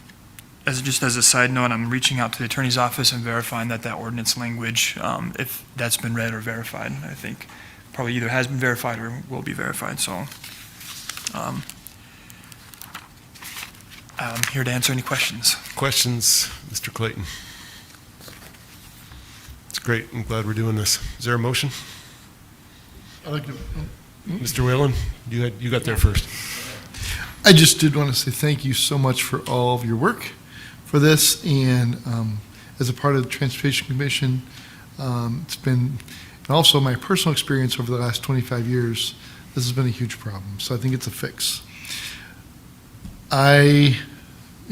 just as a side note, I'm reaching out to the attorney's office and verifying that ordinance language, if that's been read or verified. I think probably either has been verified or will be verified. So I'm here to answer any questions. Questions, Mr. Clayton? It's great. I'm glad we're doing this. Is there a motion? I'd like to. Mr. Whalen, you got there first. I just did want to say thank you so much for all of your work for this, and as a part of the Transportation Commission, it's been, and also my personal experience over the last 25 years, this has been a huge problem, so I think it's a fix. I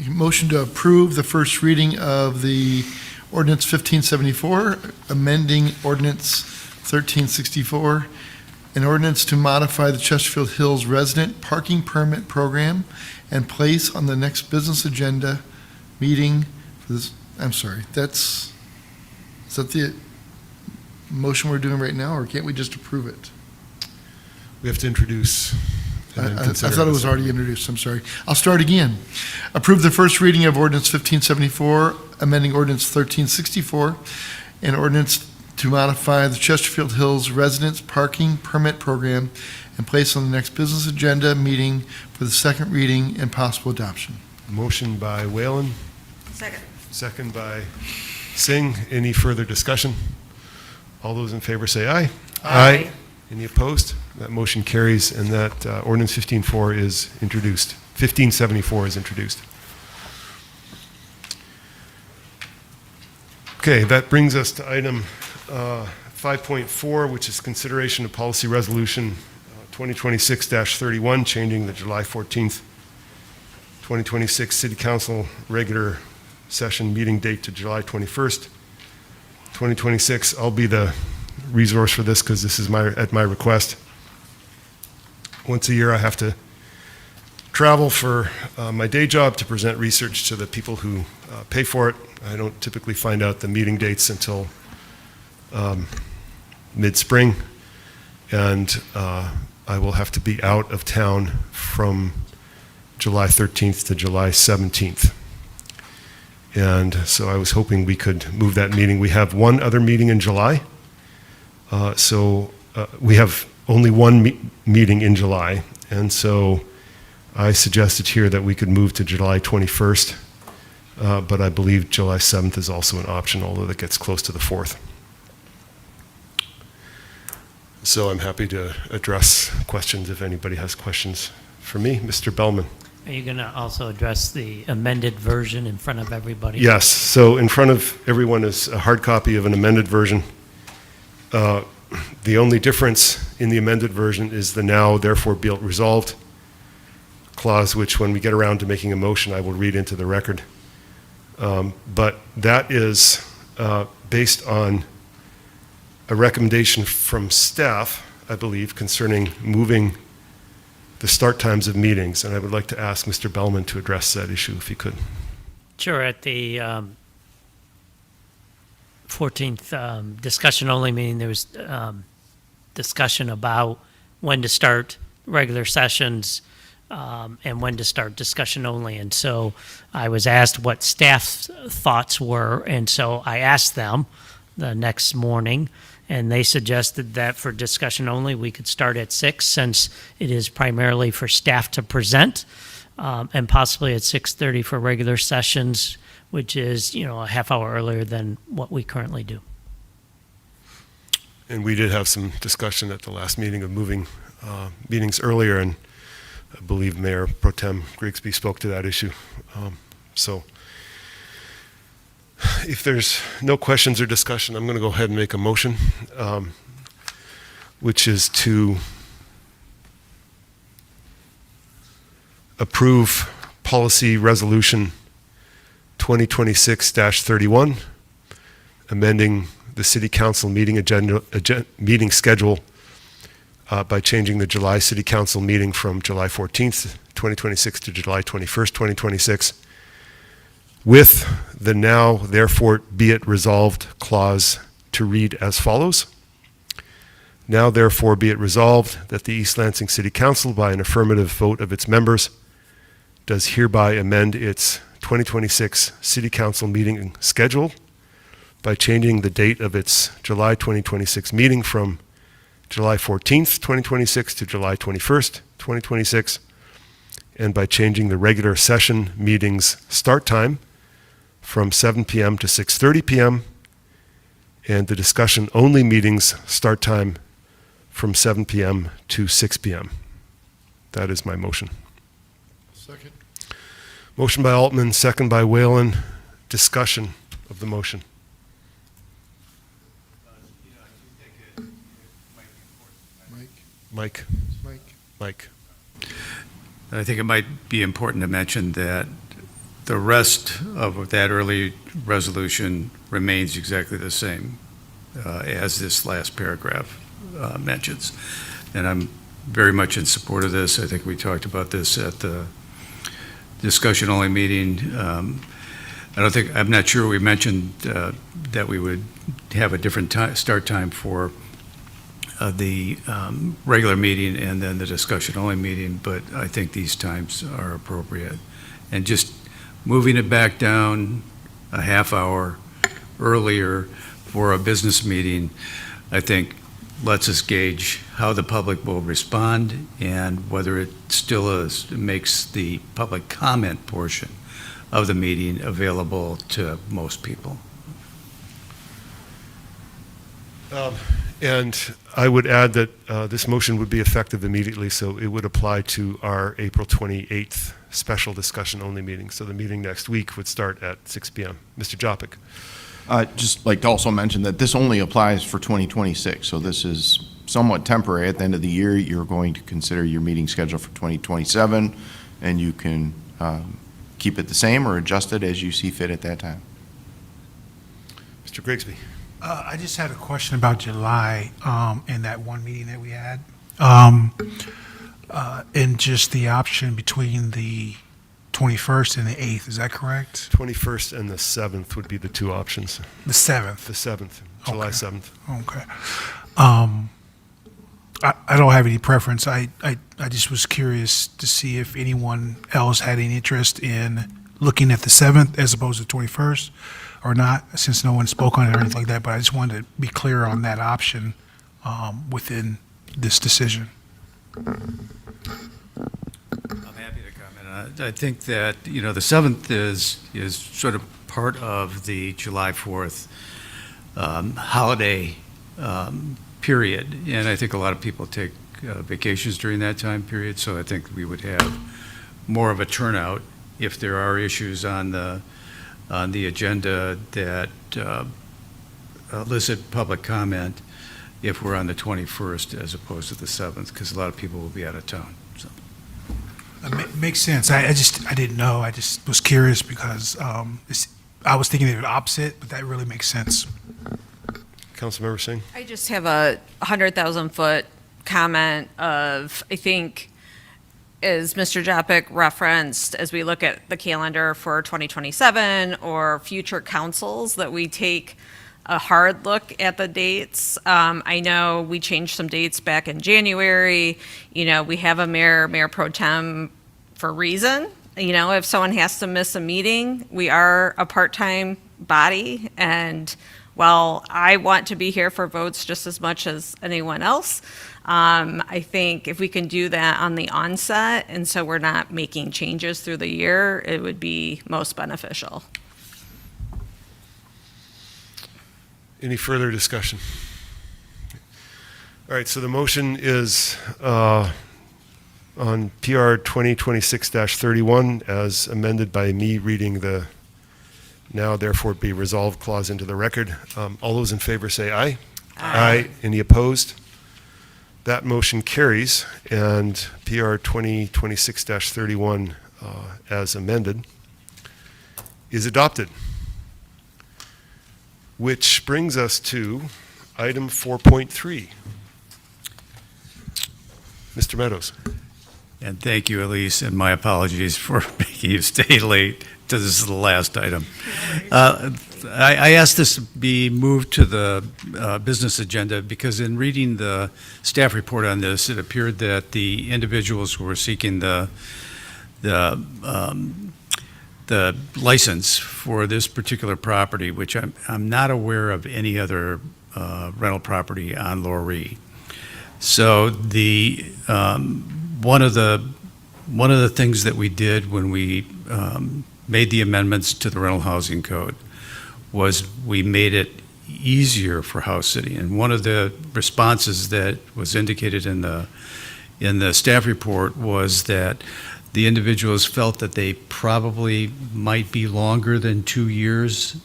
motion to approve the first reading of the ordinance 1574, amending ordinance 1364, an ordinance to modify the Chesterfield Hills resident parking permit program and place on the next business agenda meeting for this. I'm sorry, is that the motion we're doing right now, or can't we just approve it? We have to introduce. I thought it was already introduced, I'm sorry. I'll start again. Approve the first reading of ordinance 1574, amending ordinance 1364, an ordinance to modify the Chesterfield Hills residents parking permit program and place on the next business agenda meeting for the second reading and possible adoption. Motion by Whalen. Second. Second by Singh. Any further discussion? All those in favor say aye. Aye. Any opposed? That motion carries, and that ordinance 1574 is introduced. 1574 is introduced. Okay, that brings us to item 5.4, which is consideration of policy resolution 2026-31, changing the July 14th, 2026 City Council regular session meeting date to July 21st, 2026. I'll be the resource for this because this is at my request. Once a year, I have to travel for my day job to present research to the people who pay for it. I don't typically find out the meeting dates until mid-spring, and I will have to be out of town from July 13th to July 17th. And so I was hoping we could move that meeting. We have one other meeting in July. We have only one meeting in July. And so I suggested here that we could move to July 21st. But I believe July 7th is also an option, although that gets close to the 4th. So I'm happy to address questions if anybody has questions for me. Mr. Bellman. Are you going to also address the amended version in front of everybody? Yes, so in front of everyone is a hard copy of an amended version. The only difference in the amended version is the now therefore be it resolved clause, which when we get around to making a motion, I will read into the record. But that is based on a recommendation from staff, I believe, concerning moving the start times of meetings, and I would like to ask Mr. Bellman to address that issue if he could. Sure. At the 14th discussion-only meeting, there was discussion about when to start regular sessions and when to start discussion-only. And so I was asked what staff's thoughts were, and so I asked them the next morning, and they suggested that for discussion only, we could start at 6, since it is primarily for staff to present, and possibly at 6:30 for regular sessions, which is, a half hour earlier than what we currently do. And we did have some discussion at the last meeting of moving meetings earlier, and I believe Mayor Pro Tem Grigsby spoke to that issue. So if there's no questions or discussion, I'm going to go ahead and make a motion, which is to approve policy resolution 2026-31, amending the city council meeting meeting schedule by changing the July city council meeting from July 14th, 2026 to July 21st, 2026, with the now therefore be it resolved clause to read as follows. Now therefore be it resolved that the East Lansing City Council, by an affirmative vote of its members, does hereby amend its 2026 City Council meeting schedule by changing the date of its July 2026 meeting from July 14th, 2026 to July 21st, 2026, and by changing the regular session meeting's start time from 7 p.m. to 6:30 p.m., and the discussion-only meeting's start time from 7 p.m. to 6 p.m. That is my motion. Second. Motion by Altman, second by Whalen. Discussion of the motion. Mike. Mike. I think it might be important to mention that the rest of that early resolution remains exactly the same as this last paragraph mentions. And I'm very much in support of this. I think we talked about this at the discussion-only meeting. I'm not sure we mentioned that we would have a different start time for the regular meeting and then the discussion-only meeting, but I think these times are appropriate. And just moving it back down a half hour earlier for a business meeting, I think lets us gauge how the public will respond and whether it still makes the public comment portion of the meeting available to most people. And I would add that this motion would be effective immediately, so it would apply to our April 28th special discussion-only meeting. So the meeting next week would start at 6 p.m. Mr. Jopik. Just like to also mention that this only applies for 2026, so this is somewhat temporary. At the end of the year, you're going to consider your meeting schedule for 2027, and you can keep it the same or adjust it as you see fit at that time. Mr. Grigsby. I just had a question about July, in that one meeting that we had. And just the option between the 21st and the 8th, is that correct? 21st and the 7th would be the two options. The 7th? The 7th, July Okay. 7th. Okay. I don't have any preference. I just was curious to see if anyone else had any interest in looking at the 7th as opposed to 21st or not, since no one spoke on it or anything like that, but I just wanted to be clear on that option within this decision. I'm happy to comment on it. I think that, the 7th is sort of part of the July 4th holiday period, and I think a lot of people take vacations during that time period, so I think we would have more of a turnout if there are issues on the agenda that elicit public comment if we're on the 21st as opposed to the 7th, because a lot of people will be out of town. So. Makes sense. I didn't know. I just was curious because I was thinking they were opposite, but that really makes sense. Councilmember Singh? I just have a 100,000-foot comment of, I think, as Mr. Jopik referenced, as we look at the calendar for 2027 or future councils, that we take a hard look at the dates. I know we changed some dates back in January. We have a mayor pro tem for a reason. If someone has to miss a meeting, we are a part-time body, and while I want to be here for votes just as much as anyone else, I think if we can do that on the onset, and so we're not making changes through the year, it would be most beneficial. Any further discussion? All right, so the motion is on PR 2026-31 as amended by me reading the now therefore be resolved clause into the record. All those in favor say aye. Aye. Any opposed? That motion carries, and PR 2026-31 as amended is adopted. Which brings us to item 4.3. Mr. Meadows. And thank you, Elise, and my apologies for making you stay late. This is the last item. I asked this to be moved to the business agenda because in reading the staff report on this, it appeared that the individuals who were seeking the license for this particular property, which I'm not aware of any other rental property on Loree. So the one of the things that we did when we made the amendments to the rental housing code was we made it easier for house sitting. And one of the responses that was indicated in the staff report was that the individuals felt that they probably might be longer than 2 years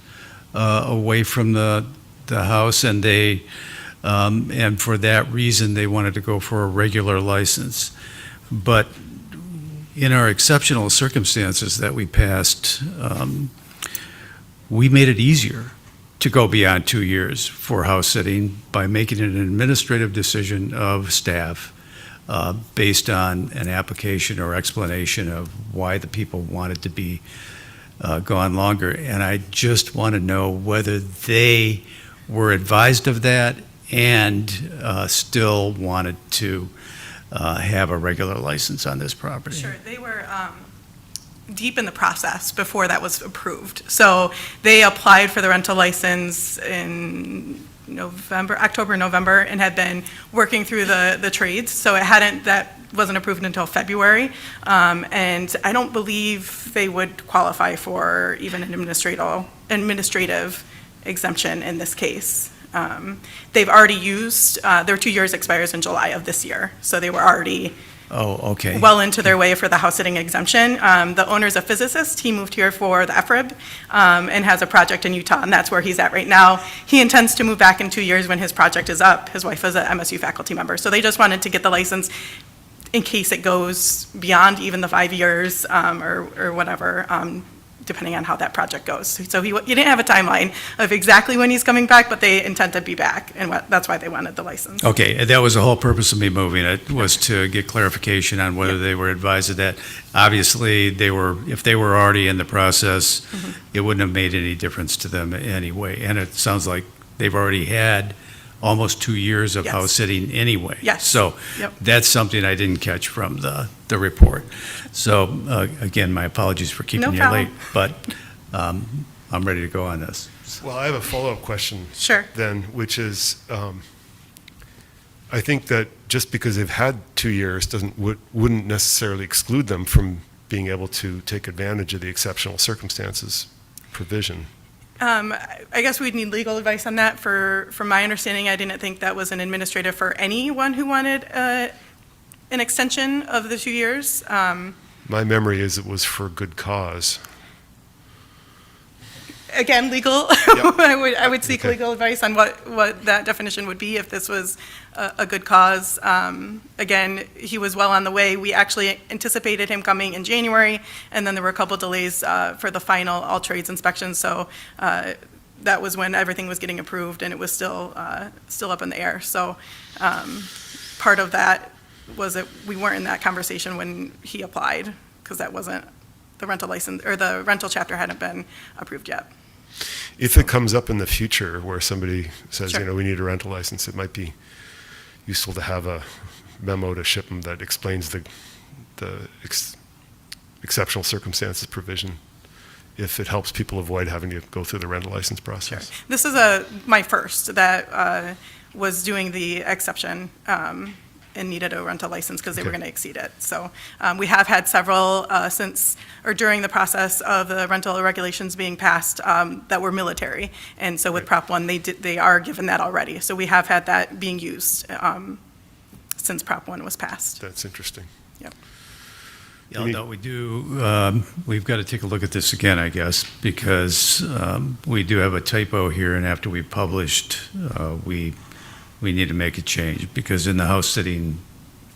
away from the house, and they and for that reason they wanted to go for a regular license. But in our exceptional circumstances that we passed, we made it easier to go beyond 2 years for house sitting by making it an administrative decision of staff based on an application or explanation of why the people wanted to be gone longer. And I just want to know whether they were advised of that and still wanted to have a regular license on this property. Sure, they were deep in the process before that was approved. So they applied for the rental license in October, November, and had been working through the trades. So that wasn't approved until February. And I don't believe they would qualify for even an administrative exemption in this case. They've already used, their 2 years expires in July of this year. So they were already Oh, okay. well into their way for the house sitting exemption. The owner's a physicist. He moved here for the FRIB and has a project in Utah, and that's where he's at right now. He intends to move back in 2 years when his project is up. His wife is an MSU faculty member. So they just wanted to get the license in case it goes beyond even the 5 years or whatever, depending on how that project goes. So he didn't have a timeline of exactly when he's coming back, but they intend to be back, and that's why they wanted the license. Okay, and that was the whole purpose of me moving it, was to get clarification on whether they were advised of that. Obviously, if they were already in the process, it wouldn't have made any difference to them anyway. And it sounds like they've already had almost 2 years of Yes. house sitting anyway. Yes. So Yep. that's something I didn't catch from the report. So again, my apologies for keeping No you problem. late, but I'm ready to go on this. Well, I have a follow-up question. Sure. Then, which is, I think that just because they've had 2 years wouldn't necessarily exclude them from being able to take advantage of the exceptional circumstances provision. I guess we'd need legal advice on that. From my understanding, I didn't think that was an administrative for anyone who wanted an extension of the 2 years. My memory is it was for good cause. Again, legal, Yep. I would seek Okay. legal advice on what that definition would be if this was a good cause. Again, he was well on the way. We actually anticipated him coming in January, and then there were a couple delays for the final all trades inspection, so that was when everything was getting approved, and it was still up in the air. So part of that was that we weren't in that conversation when he applied, because that wasn't, the rental license, or the rental chapter hadn't been approved yet. If it comes up in the future where somebody says, Sure. we need a rental license, it might be useful to have a memo to ship them that explains the exceptional circumstances provision, if it helps people avoid having to go through the rental license process. This is my first that was doing the exception and needed a rental license because they were Okay. going to exceed it. So we have had several during the process of the rental regulations being passed that were military. And so with Prop 1, they are given that already. So we have had that being used since Prop 1 was passed. That's interesting. Yep. Yeah, no, we've got to take a look at this again, I guess, because we do have a typo here, and after we published, we need to make a change, because in the house sitting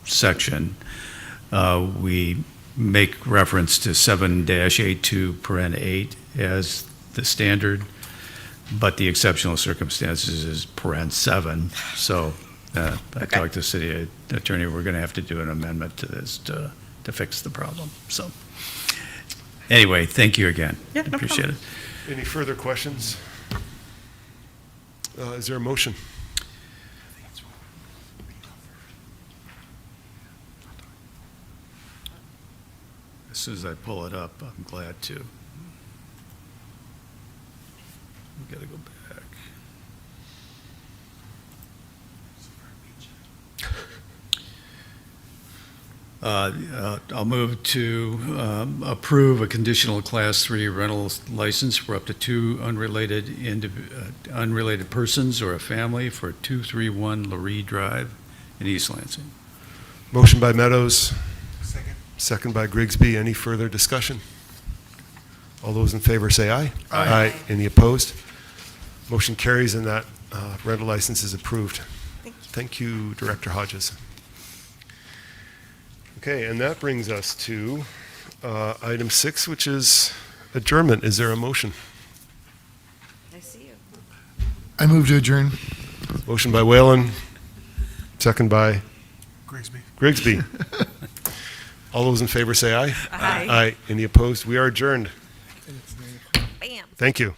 section, we make reference to 7-82(8) as the standard, but the exceptional circumstances is (7). So I talked to the city attorney, we're going to have to do an amendment to this to fix the problem. So anyway, thank you again. Yeah, no Appreciate problem. it. Any further questions? Is there a motion? As soon as I pull it up, I'm glad to. We've got to go back. I'll move to approve a conditional Class 3 rental license for up to 2 unrelated persons or a family for 231 Lurie Drive in East Lansing. Motion by Meadows. Second by Grigsby. Any further discussion? All those in favor say aye. Aye. Any opposed? Motion carries, and that rental license is approved. Thank you, Director Hodges. Okay, and that brings us to item 6, which is adjournment. Is there a motion? I see you. I move to adjourn. Motion by Whalen, second by Grigsby. Grigsby. All those in favor say aye. Aye. Aye. Any opposed? We are adjourned. Bam. Thank you.